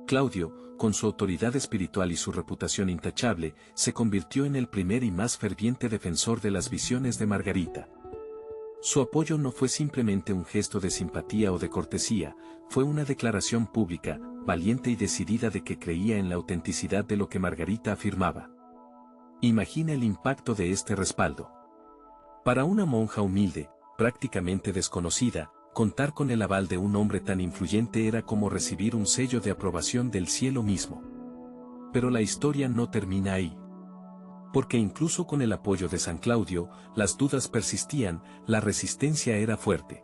Claudio, con su autoridad espiritual y su reputación intachable, se convirtió en el primer y más ferviente defensor de las visiones de Margarita. Su apoyo no fue simplemente un gesto de simpatía o de cortesía, fue una declaración pública, valiente y decidida de que creía en la autenticidad de lo que Margarita afirmaba. Imagina el impacto de este respaldo. Para una monja humilde, prácticamente desconocida, contar con el aval de un hombre tan influyente era como recibir un sello de aprobación del cielo mismo. Pero la historia no termina ahí. Porque incluso con el apoyo de San Claudio, las dudas persistían, la resistencia era fuerte.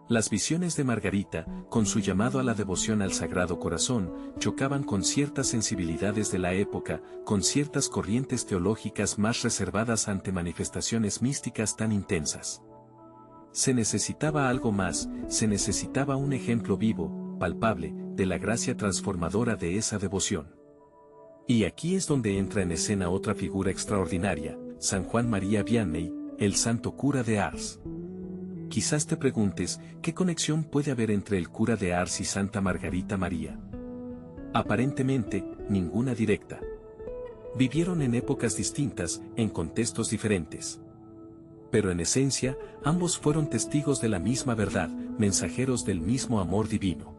Las visiones de Margarita, con su llamado a la devoción al Sagrado Corazón, chocaban con ciertas sensibilidades de la época, con ciertas corrientes teológicas más reservadas ante manifestaciones místicas tan intensas. Se necesitaba algo más, se necesitaba un ejemplo vivo, palpable, de la gracia transformadora de esa devoción. Y aquí es donde entra en escena otra figura extraordinaria, San Juan María Vianney, el santo cura de Ars. Quizás te preguntes, ¿qué conexión puede haber entre el cura de Ars y Santa Margarita María? Aparentemente, ninguna directa. Vivieron en épocas distintas, en contextos diferentes. Pero en esencia, ambos fueron testigos de la misma verdad, mensajeros del mismo amor divino.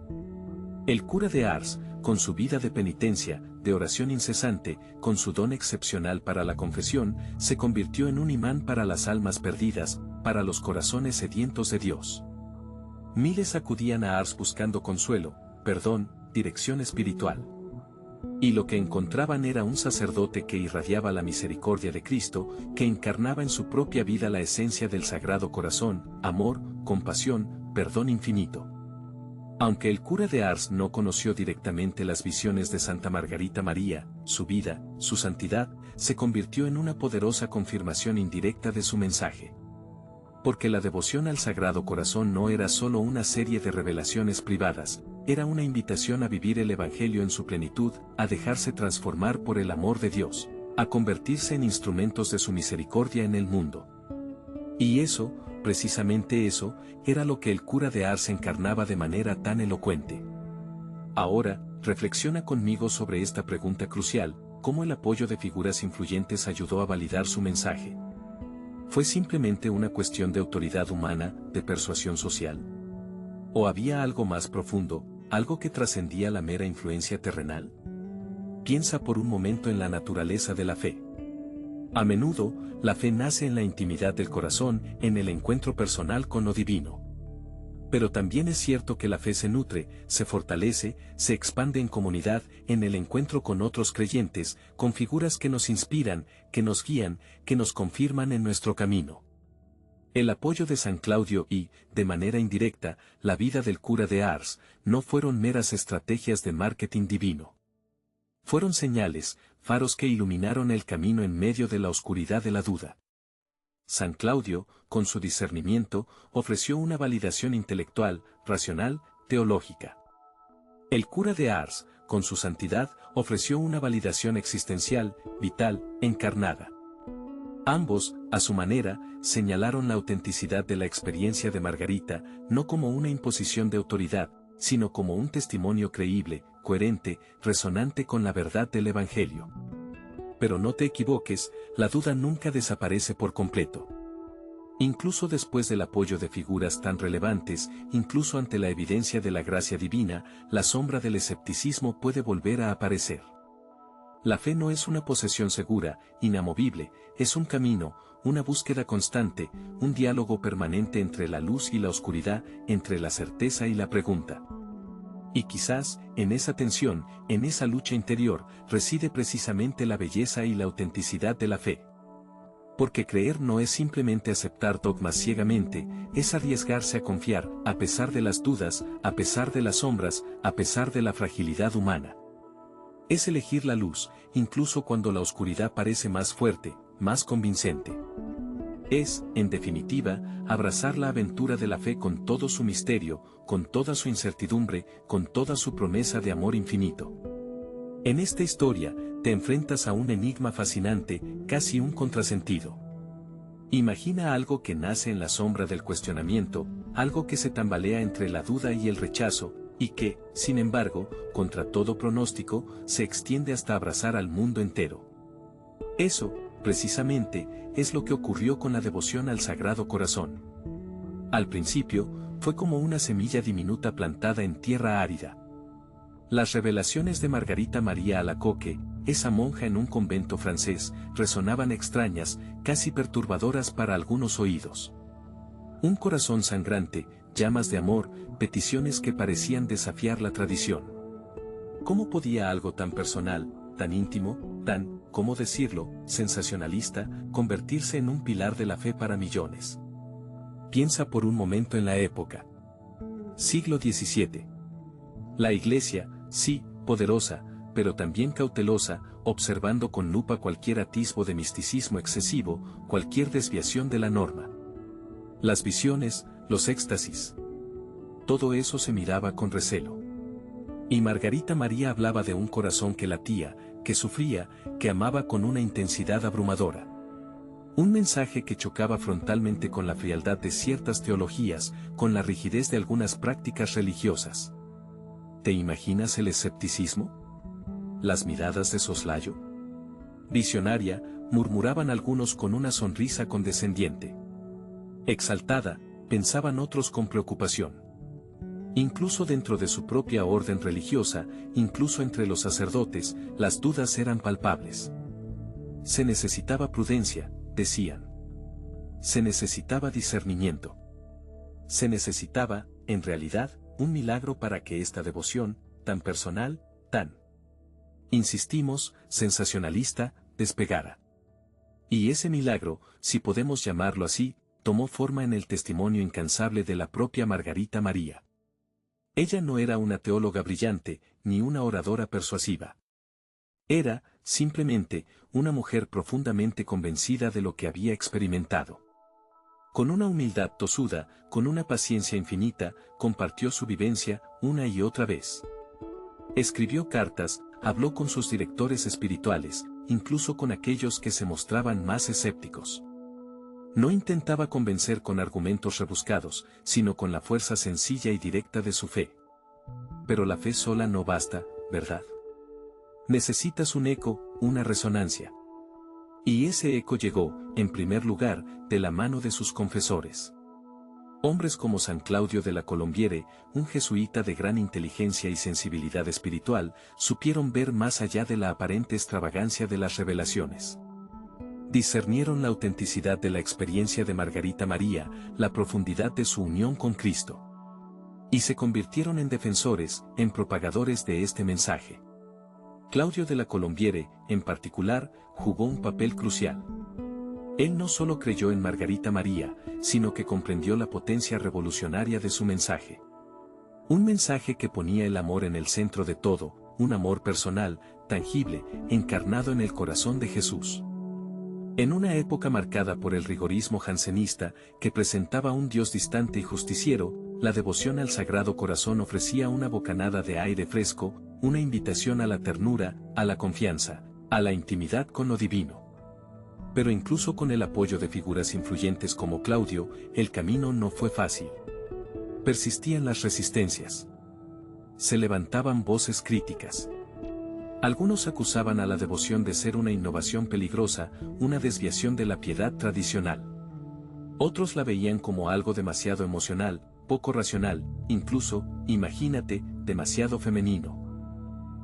El cura de Ars, con su vida de penitencia, de oración incesante, con su don excepcional para la confesión, se convirtió en un imán para las almas perdidas, para los corazones sedientos de Dios. Miles acudían a Ars buscando consuelo, perdón, dirección espiritual. Y lo que encontraban era un sacerdote que irradiaba la misericordia de Cristo, que encarnaba en su propia vida la esencia del Sagrado Corazón, amor, compasión, perdón infinito. Aunque el cura de Ars no conoció directamente las visiones de Santa Margarita María, su vida, su santidad, se convirtió en una poderosa confirmación indirecta de su mensaje. Porque la devoción al Sagrado Corazón no era solo una serie de revelaciones privadas, era una invitación a vivir el Evangelio en su plenitud, a dejarse transformar por el amor de Dios, a convertirse en instrumentos de su misericordia en el mundo. Y eso, precisamente eso, era lo que el cura de Ars encarnaba de manera tan elocuente. Ahora, reflexiona conmigo sobre esta pregunta crucial: ¿cómo el apoyo de figuras influyentes ayudó a validar su mensaje? ¿Fue simplemente una cuestión de autoridad humana, de persuasión social? ¿O había algo más profundo, algo que trascendía la mera influencia terrenal? Piensa por un momento en la naturaleza de la fe. A menudo, la fe nace en la intimidad del corazón, en el encuentro personal con lo divino. Pero también es cierto que la fe se nutre, se fortalece, se expande en comunidad, en el encuentro con otros creyentes, con figuras que nos inspiran, que nos guían, que nos confirman en nuestro camino. El apoyo de San Claudio y, de manera indirecta, la vida del cura de Ars, no fueron meras estrategias de marketing divino. Fueron señales, faros que iluminaron el camino en medio de la oscuridad de la duda. San Claudio, con su discernimiento, ofreció una validación intelectual, racional, teológica. El cura de Ars, con su santidad, ofreció una validación existencial, vital, encarnada. Ambos, a su manera, señalaron la autenticidad de la experiencia de Margarita, no como una imposición de autoridad, sino como un testimonio creíble, coherente, resonante con la verdad del Evangelio. Pero no te equivoques, la duda nunca desaparece por completo. Incluso después del apoyo de figuras tan relevantes, incluso ante la evidencia de la gracia divina, la sombra del escepticismo puede volver a aparecer. La fe no es una posesión segura, inamovible, es un camino, una búsqueda constante, un diálogo permanente entre la luz y la oscuridad, entre la certeza y la pregunta. Y quizás, en esa tensión, en esa lucha interior, reside precisamente la belleza y la autenticidad de la fe. Porque creer no es simplemente aceptar dogmas ciegamente, es arriesgarse a confiar, a pesar de las dudas, a pesar de las sombras, a pesar de la fragilidad humana. Es elegir la luz, incluso cuando la oscuridad parece más fuerte, más convincente. Es, en definitiva, abrazar la aventura de la fe con todo su misterio, con toda su incertidumbre, con toda su promesa de amor infinito. En esta historia, te enfrentas a un enigma fascinante, casi un contrasentido. Imagina algo que nace en la sombra del cuestionamiento, algo que se tambalea entre la duda y el rechazo, y que, sin embargo, contra todo pronóstico, se extiende hasta abrazar al mundo entero. Eso, precisamente, es lo que ocurrió con la devoción al Sagrado Corazón. Al principio, fue como una semilla diminuta plantada en tierra árida. Las revelaciones de Margarita María Alacoque, esa monja en un convento francés, resonaban extrañas, casi perturbadoras para algunos oídos. Un corazón sangrante, llamas de amor, peticiones que parecían desafiar la tradición. ¿Cómo podía algo tan personal, tan íntimo, tan, ¿cómo decirlo?, sensacionalista, convertirse en un pilar de la fe para millones? Piensa por un momento en la época. Siglo XVII. La Iglesia, sí, poderosa, pero también cautelosa, observando con lupa cualquier atisbo de misticismo excesivo, cualquier desviación de la norma. Las visiones, los éxtasis. Todo eso se miraba con recelo. Y Margarita María hablaba de un corazón que latía, que sufría, que amaba con una intensidad abrumadora. Un mensaje que chocaba frontalmente con la frialdad de ciertas teologías, con la rigidez de algunas prácticas religiosas. ¿Te imaginas el escepticismo? ¿Las miradas de soslayo? Visionaria, murmuraban algunos con una sonrisa condescendiente. Exaltada, pensaban otros con preocupación. Incluso dentro de su propia orden religiosa, incluso entre los sacerdotes, las dudas eran palpables. Se necesitaba prudencia, decían. Se necesitaba discernimiento. Se necesitaba, en realidad, un milagro para que esta devoción, tan personal, tan, insistimos, sensacionalista, despegara. Y ese milagro, si podemos llamarlo así, tomó forma en el testimonio incansable de la propia Margarita María. Ella no era una teóloga brillante, ni una oradora persuasiva. Era, simplemente, una mujer profundamente convencida de lo que había experimentado. Con una humildad tosuda, con una paciencia infinita, compartió su vivencia una y otra vez. Escribió cartas, habló con sus directores espirituales, incluso con aquellos que se mostraban más escépticos. No intentaba convencer con argumentos rebuscados, sino con la fuerza sencilla y directa de su fe. Pero la fe sola no basta, ¿verdad? Necesitas un eco, una resonancia. Y ese eco llegó, en primer lugar, de la mano de sus confesores. Hombres como San Claudio de la Colombiere, un jesuita de gran inteligencia y sensibilidad espiritual, supieron ver más allá de la aparente extravagancia de las revelaciones. Discernieron la autenticidad de la experiencia de Margarita María, la profundidad de su unión con Cristo. Y se convirtieron en defensores, en propagadores de este mensaje. Claudio de la Colombiere, en particular, jugó un papel crucial. Él no solo creyó en Margarita María, sino que comprendió la potencia revolucionaria de su mensaje. Un mensaje que ponía el amor en el centro de todo, un amor personal, tangible, encarnado en el corazón de Jesús. En una época marcada por el rigorismo jansenista, que presentaba un Dios distante y justiciero, la devoción al Sagrado Corazón ofrecía una bocanada de aire fresco, una invitación a la ternura, a la confianza, a la intimidad con lo divino. Pero incluso con el apoyo de figuras influyentes como Claudio, el camino no fue fácil. Persistían las resistencias. Se levantaban voces críticas. Algunos acusaban a la devoción de ser una innovación peligrosa, una desviación de la piedad tradicional. Otros la veían como algo demasiado emocional, poco racional, incluso, imagínate, demasiado femenino.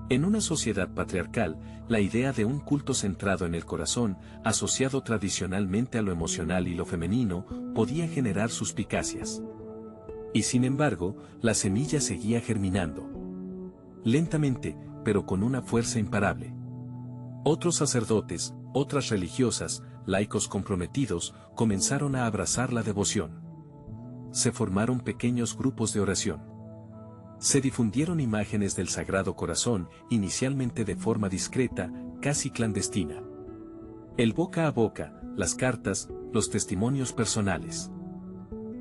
En una sociedad patriarcal, la idea de un culto centrado en el corazón, asociado tradicionalmente a lo emocional y lo femenino, podía generar suspicacias. Y sin embargo, la semilla seguía germinando. Lentamente, pero con una fuerza imparable. Otros sacerdotes, otras religiosas, laicos comprometidos, comenzaron a abrazar la devoción. Se formaron pequeños grupos de oración. Se difundieron imágenes del Sagrado Corazón, inicialmente de forma discreta, casi clandestina. El boca a boca, las cartas, los testimonios personales.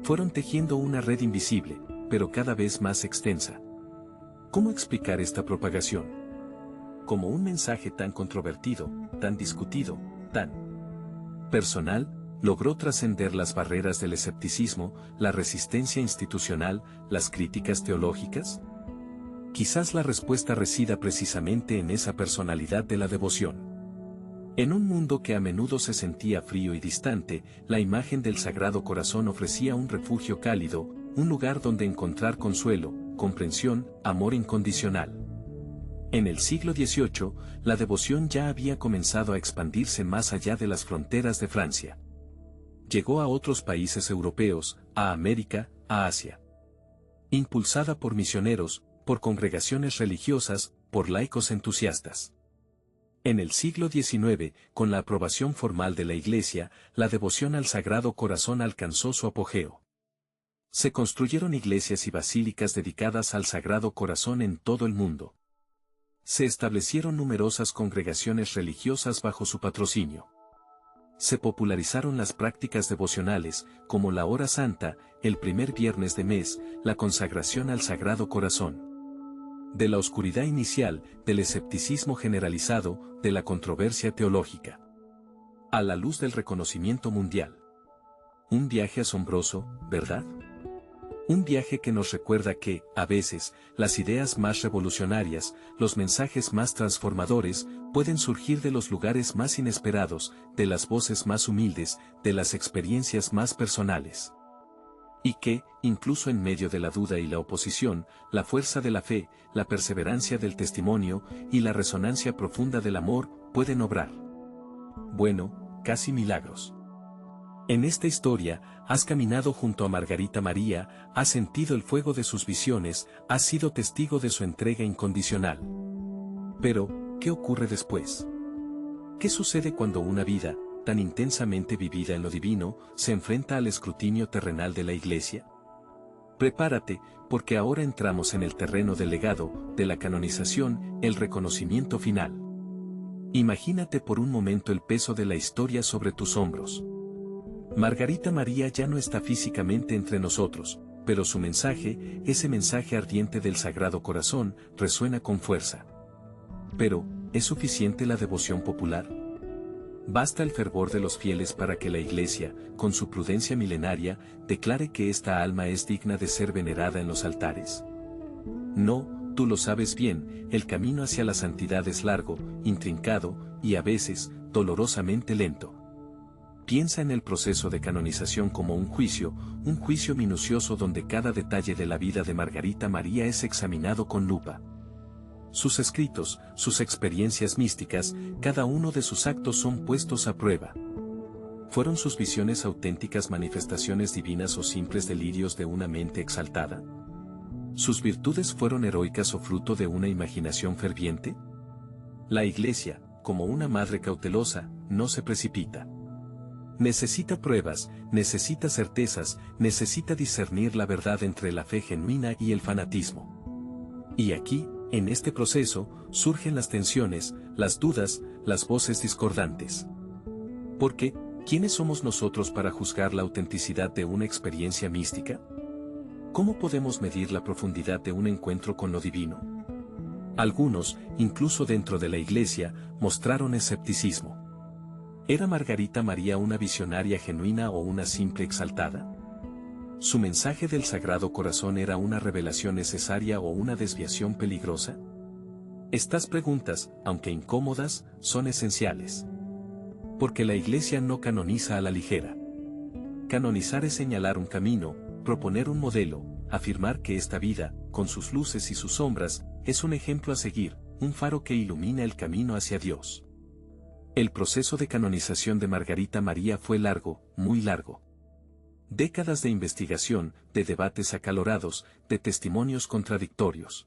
Fueron tejiendo una red invisible, pero cada vez más extensa. ¿Cómo explicar esta propagación? Como un mensaje tan controvertido, tan discutido, tan personal, logró trascender las barreras del escepticismo, la resistencia institucional, las críticas teológicas? Quizás la respuesta resida precisamente en esa personalidad de la devoción. En un mundo que a menudo se sentía frío y distante, la imagen del Sagrado Corazón ofrecía un refugio cálido, un lugar donde encontrar consuelo, comprensión, amor incondicional. En el siglo XVIII, la devoción ya había comenzado a expandirse más allá de las fronteras de Francia. Llegó a otros países europeos, a América, a Asia. Impulsada por misioneros, por congregaciones religiosas, por laicos entusiastas. En el siglo XIX, con la aprobación formal de la Iglesia, la devoción al Sagrado Corazón alcanzó su apogeo. Se construyeron iglesias y basílicas dedicadas al Sagrado Corazón en todo el mundo. Se establecieron numerosas congregaciones religiosas bajo su patrocinio. Se popularizaron las prácticas devocionales, como la hora santa, el primer viernes de mes, la consagración al Sagrado Corazón. De la oscuridad inicial, del escepticismo generalizado, de la controversia teológica. A la luz del reconocimiento mundial. Un viaje asombroso, ¿verdad? Un viaje que nos recuerda que, a veces, las ideas más revolucionarias, los mensajes más transformadores, pueden surgir de los lugares más inesperados, de las voces más humildes, de las experiencias más personales. Y que, incluso en medio de la duda y la oposición, la fuerza de la fe, la perseverancia del testimonio y la resonancia profunda del amor pueden obrar. Bueno, casi milagros. En esta historia, has caminado junto a Margarita María, has sentido el fuego de sus visiones, has sido testigo de su entrega incondicional. Pero, ¿qué ocurre después? ¿Qué sucede cuando una vida, tan intensamente vivida en lo divino, se enfrenta al escrutinio terrenal de la Iglesia? Prepárate, porque ahora entramos en el terreno del legado, de la canonización, el reconocimiento final. Imagínate por un momento el peso de la historia sobre tus hombros. Margarita María ya no está físicamente entre nosotros, pero su mensaje, ese mensaje ardiente del Sagrado Corazón, resuena con fuerza. Pero, ¿es suficiente la devoción popular? ¿Basta el fervor de los fieles para que la Iglesia, con su prudencia milenaria, declare que esta alma es digna de ser venerada en los altares? No, tú lo sabes bien, el camino hacia la santidad es largo, intrincado, y a veces, dolorosamente lento. Piensa en el proceso de canonización como un juicio minucioso donde cada detalle de la vida de Margarita María es examinado con lupa. Sus escritos, sus experiencias místicas, cada uno de sus actos son puestos a prueba. ¿Fueron sus visiones auténticas manifestaciones divinas o simples delirios de una mente exaltada? ¿Sus virtudes fueron heroicas o fruto de una imaginación ferviente? La Iglesia, como una madre cautelosa, no se precipita. Necesita pruebas, necesita certezas, necesita discernir la verdad entre la fe genuina y el fanatismo. Y aquí, en este proceso, surgen las tensiones, las dudas, las voces discordantes. Porque, ¿quiénes somos nosotros para juzgar la autenticidad de una experiencia mística? ¿Cómo podemos medir la profundidad de un encuentro con lo divino? Algunos, incluso dentro de la Iglesia, mostraron escepticismo. ¿Era Margarita María una visionaria genuina o una simple exaltada? ¿Su mensaje del Sagrado Corazón era una revelación necesaria o una desviación peligrosa? Estas preguntas, aunque incómodas, son esenciales. Porque la Iglesia no canoniza a la ligera. Canonizar es señalar un camino, proponer un modelo, afirmar que esta vida, con sus luces y sus sombras, es un ejemplo a seguir, un faro que ilumina el camino hacia Dios. El proceso de canonización de Margarita María fue largo, muy largo. Décadas de investigación, de debates acalorados, de testimonios contradictorios.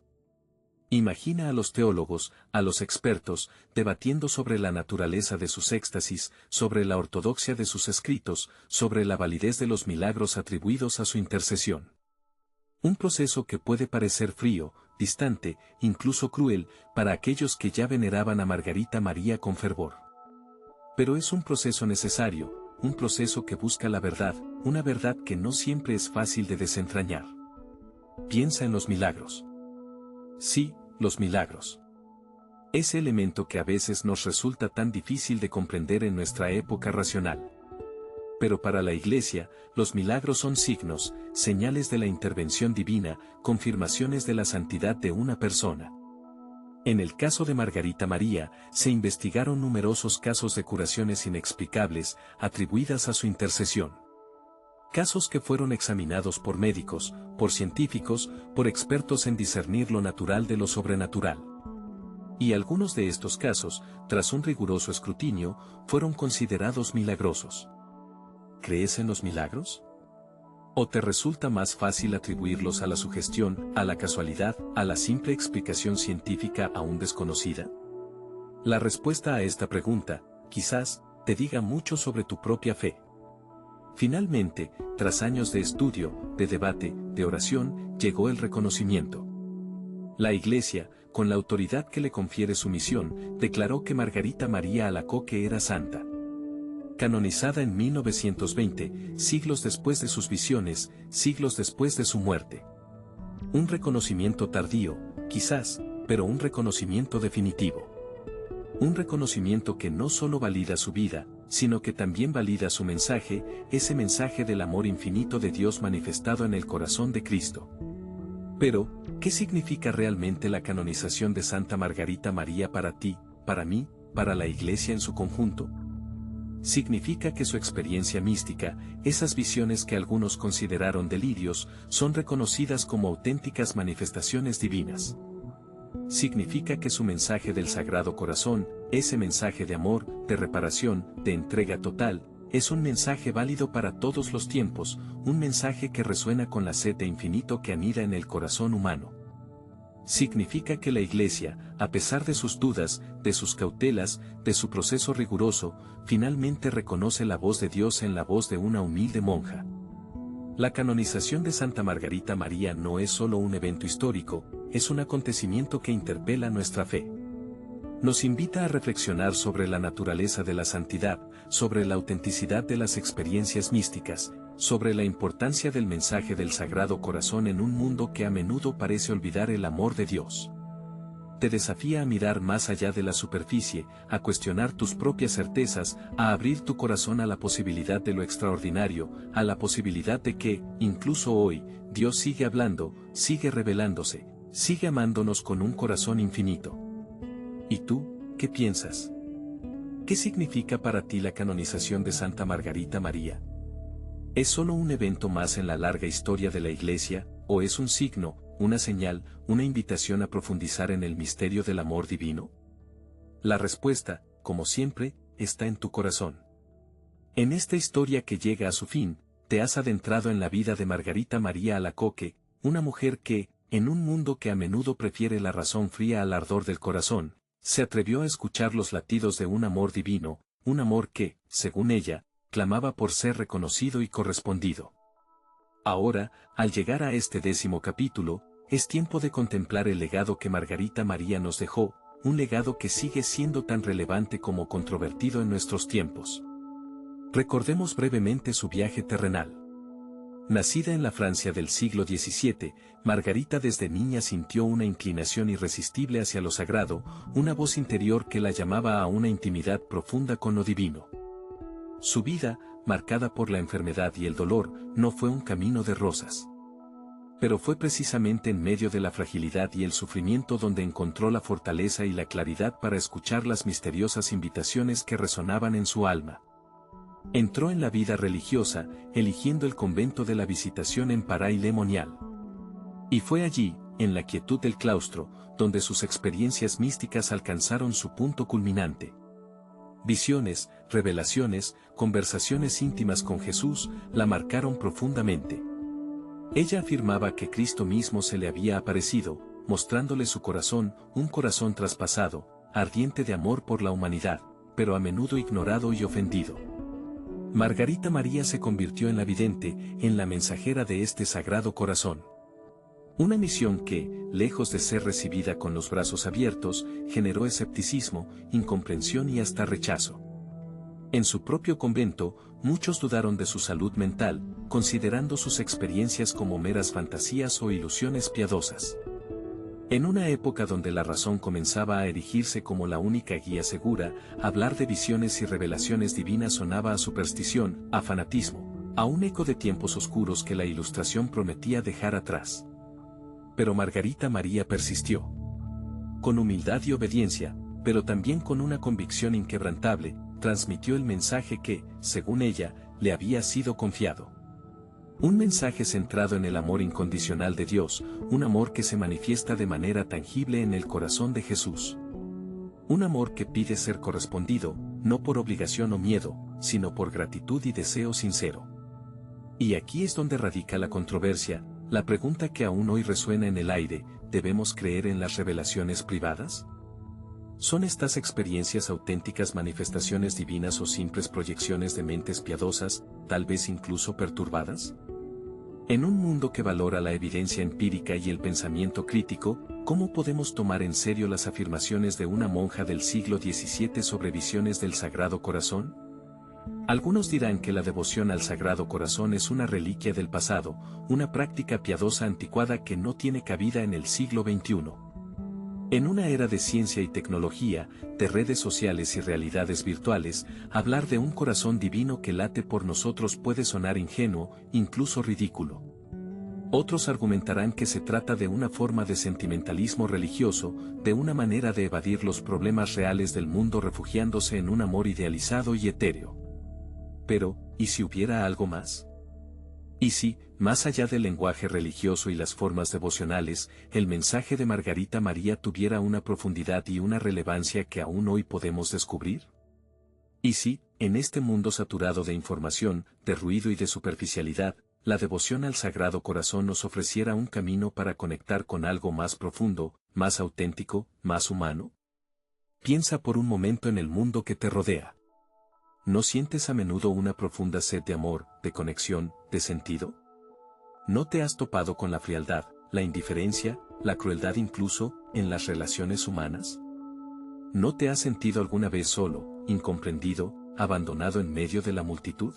Imagina a los teólogos, a los expertos, debatiendo sobre la naturaleza de sus éxtasis, sobre la ortodoxia de sus escritos, sobre la validez de los milagros atribuidos a su intercesión. Un proceso que puede parecer frío, distante, incluso cruel, para aquellos que ya veneraban a Margarita María con fervor. Pero es un proceso necesario, un proceso que busca la verdad, una verdad que no siempre es fácil de desentrañar. Piensa en los milagros. Sí, los milagros. Ese elemento que a veces nos resulta tan difícil de comprender en nuestra época racional. Pero para la Iglesia, los milagros son signos, señales de la intervención divina, confirmaciones de la santidad de una persona. En el caso de Margarita María, se investigaron numerosos casos de curaciones inexplicables, atribuidas a su intercesión. Casos que fueron examinados por médicos, por científicos, por expertos en discernir lo natural de lo sobrenatural. Y algunos de estos casos, tras un riguroso escrutinio, fueron considerados milagrosos. ¿Crees en los milagros? ¿O te resulta más fácil atribuirlos a la sugestión, a la casualidad, a la simple explicación científica aún desconocida? La respuesta a esta pregunta, quizás, te diga mucho sobre tu propia fe. Finalmente, tras años de estudio, de debate, de oración, llegó el reconocimiento. La Iglesia, con la autoridad que le confiere su misión, declaró que Margarita María Alacoque era santa. Canonizada en 1920, siglos después de sus visiones, siglos después de su muerte. Un reconocimiento tardío, quizás, pero un reconocimiento definitivo. Un reconocimiento que no solo valida su vida, sino que también valida su mensaje, ese mensaje del amor infinito de Dios manifestado en el corazón de Cristo. Pero, ¿qué significa realmente la canonización de Santa Margarita María para ti, para mí, para la Iglesia en su conjunto? Significa que su experiencia mística, esas visiones que algunos consideraron delirios, son reconocidas como auténticas manifestaciones divinas. Significa que su mensaje del Sagrado Corazón, ese mensaje de amor, de reparación, de entrega total, es un mensaje válido para todos los tiempos, un mensaje que resuena con la sed de infinito que anida en el corazón humano. Significa que la Iglesia, a pesar de sus dudas, de sus cautelas, de su proceso riguroso, finalmente reconoce la voz de Dios en la voz de una humilde monja. La canonización de Santa Margarita María no es solo un evento histórico, es un acontecimiento que interpela nuestra fe. Nos invita a reflexionar sobre la naturaleza de la santidad, sobre la autenticidad de las experiencias místicas, sobre la importancia del mensaje del Sagrado Corazón en un mundo que a menudo parece olvidar el amor de Dios. Te desafía a mirar más allá de la superficie, a cuestionar tus propias certezas, a abrir tu corazón a la posibilidad de lo extraordinario, a la posibilidad de que, incluso hoy, Dios sigue hablando, sigue revelándose, sigue amándonos con un corazón infinito. ¿Y tú, qué piensas? ¿Qué significa para ti la canonización de Santa Margarita María? ¿Es solo un evento más en la larga historia de la Iglesia, o es un signo, una señal, una invitación a profundizar en el misterio del amor divino? La respuesta, como siempre, está en tu corazón. En esta historia que llega a su fin, te has adentrado en la vida de Margarita María Alacoque, una mujer que, en un mundo que a menudo prefiere la razón fría al ardor del corazón, se atrevió a escuchar los latidos de un amor divino, un amor que, según ella, clamaba por ser reconocido y correspondido. Ahora, al llegar a este 10º capítulo, es tiempo de contemplar el legado que Margarita María nos dejó, un legado que sigue siendo tan relevante como controvertido en nuestros tiempos. Recordemos brevemente su viaje terrenal. Nacida en la Francia del siglo XVII, Margarita desde niña sintió una inclinación irresistible hacia lo sagrado, una voz interior que la llamaba a una intimidad profunda con lo divino. Su vida, marcada por la enfermedad y el dolor, no fue un camino de rosas. Pero fue precisamente en medio de la fragilidad y el sufrimiento donde encontró la fortaleza y la claridad para escuchar las misteriosas invitaciones que resonaban en su alma. Entró en la vida religiosa, eligiendo el convento de la Visitación en Paray-le-Monial. Y fue allí, en la quietud del claustro, donde sus experiencias místicas alcanzaron su punto culminante. Visiones, revelaciones, conversaciones íntimas con Jesús, la marcaron profundamente. Ella afirmaba que Cristo mismo se le había aparecido, mostrándole su corazón, un corazón traspasado, ardiente de amor por la humanidad, pero a menudo ignorado y ofendido. Margarita María se convirtió en la vidente, en la mensajera de este sagrado corazón. Una misión que, lejos de ser recibida con los brazos abiertos, generó escepticismo, incomprensión y hasta rechazo. En su propio convento, muchos dudaron de su salud mental, considerando sus experiencias como meras fantasías o ilusiones piadosas. En una época donde la razón comenzaba a erigirse como la única guía segura, hablar de visiones y revelaciones divinas sonaba a superstición, a fanatismo, a un eco de tiempos oscuros que la Ilustración prometía dejar atrás. Pero Margarita María persistió. Con humildad y obediencia, pero también con una convicción inquebrantable, transmitió el mensaje que, según ella, le había sido confiado. Un mensaje centrado en el amor incondicional de Dios, un amor que se manifiesta de manera tangible en el corazón de Jesús. Un amor que pide ser correspondido, no por obligación o miedo, sino por gratitud y deseo sincero. Y aquí es donde radica la controversia, la pregunta que aún hoy resuena en el aire: ¿debemos creer en las revelaciones privadas? ¿Son estas experiencias auténticas manifestaciones divinas o simples proyecciones de mentes piadosas, tal vez incluso perturbadas? En un mundo que valora la evidencia empírica y el pensamiento crítico, ¿cómo podemos tomar en serio las afirmaciones de una monja del siglo XVII sobre visiones del Sagrado Corazón? Algunos dirán que la devoción al Sagrado Corazón es una reliquia del pasado, una práctica piadosa anticuada que no tiene cabida en el siglo XXI. En una era de ciencia y tecnología, de redes sociales y realidades virtuales, hablar de un corazón divino que late por nosotros puede sonar ingenuo, incluso ridículo. Otros argumentarán que se trata de una forma de sentimentalismo religioso, de una manera de evadir los problemas reales del mundo refugiándose en un amor idealizado y etéreo. Pero, ¿y si hubiera algo más? ¿Y si, más allá del lenguaje religioso y las formas devocionales, el mensaje de Margarita María tuviera una profundidad y una relevancia que aún hoy podemos descubrir? ¿Y si, en este mundo saturado de información, de ruido y de superficialidad, la devoción al Sagrado Corazón nos ofreciera un camino para conectar con algo más profundo, más auténtico, más humano? Piensa por un momento en el mundo que te rodea. ¿No sientes a menudo una profunda sed de amor, de conexión, de sentido? ¿No te has topado con la frialdad, la indiferencia, la crueldad incluso, en las relaciones humanas? ¿No te has sentido alguna vez solo, incomprendido, abandonado en medio de la multitud?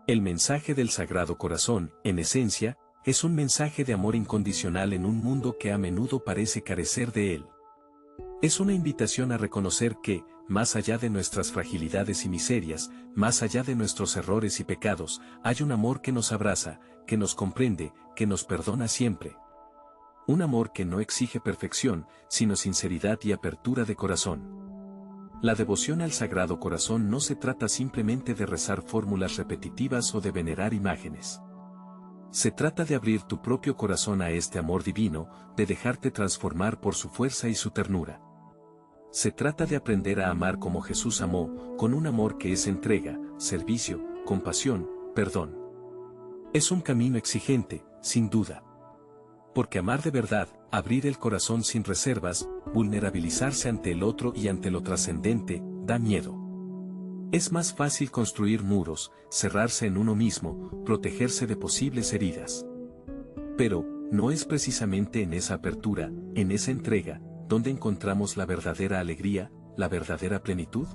El mensaje del Sagrado Corazón, en esencia, es un mensaje de amor incondicional en un mundo que a menudo parece carecer de él. Es una invitación a reconocer que, más allá de nuestras fragilidades y miserias, más allá de nuestros errores y pecados, hay un amor que nos abraza, que nos comprende, que nos perdona siempre. Un amor que no exige perfección, sino sinceridad y apertura de corazón. La devoción al Sagrado Corazón no se trata simplemente de rezar fórmulas repetitivas o de venerar imágenes. Se trata de abrir tu propio corazón a este amor divino, de dejarte transformar por su fuerza y su ternura. Se trata de aprender a amar como Jesús amó, con un amor que es entrega, servicio, compasión, perdón. Es un camino exigente, sin duda. Porque amar de verdad, abrir el corazón sin reservas, vulnerabilizarse ante el otro y ante lo trascendente, da miedo. Es más fácil construir muros, cerrarse en uno mismo, protegerse de posibles heridas. Pero, ¿no es precisamente en esa apertura, en esa entrega, donde encontramos la verdadera alegría, la verdadera plenitud?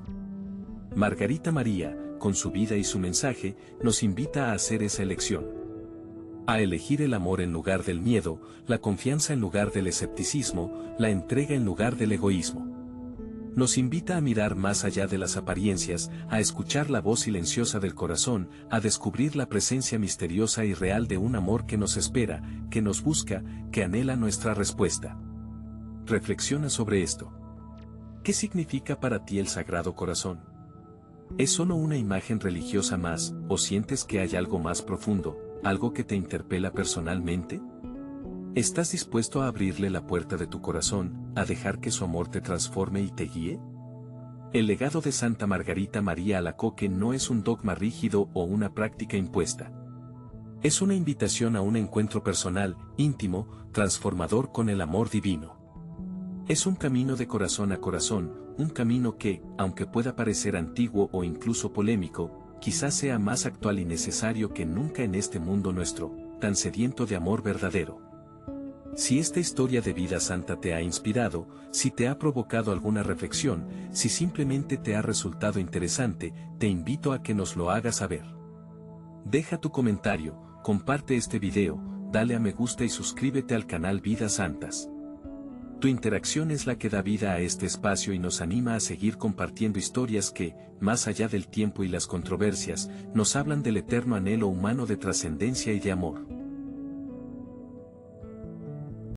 Margarita María, con su vida y su mensaje, nos invita a hacer esa elección. A elegir el amor en lugar del miedo, la confianza en lugar del escepticismo, la entrega en lugar del egoísmo. Nos invita a mirar más allá de las apariencias, a escuchar la voz silenciosa del corazón, a descubrir la presencia misteriosa y real de un amor que nos espera, que nos busca, que anhela nuestra respuesta. Reflexiona sobre esto. ¿Qué significa para ti el Sagrado Corazón? ¿Es solo una imagen religiosa más, o sientes que hay algo más profundo, algo que te interpela personalmente? ¿Estás dispuesto a abrirle la puerta de tu corazón, a dejar que su amor te transforme y te guíe? El legado de Santa Margarita María Alacoque no es un dogma rígido o una práctica impuesta. Es una invitación a un encuentro personal, íntimo, transformador con el amor divino. Es un camino de corazón a corazón, un camino que, aunque pueda parecer antiguo o incluso polémico, quizás sea más actual y necesario que nunca en este mundo nuestro, tan sediento de amor verdadero. Si esta historia de vida santa te ha inspirado, si te ha provocado alguna reflexión, si simplemente te ha resultado interesante, te invito a que nos lo hagas saber. Deja tu comentario, comparte este video, dale a me gusta y suscríbete al canal Vidas Santas. Tu interacción es la que da vida a este espacio y nos anima a seguir compartiendo historias que, más allá del tiempo y las controversias, nos hablan del eterno anhelo humano de trascendencia y de amor.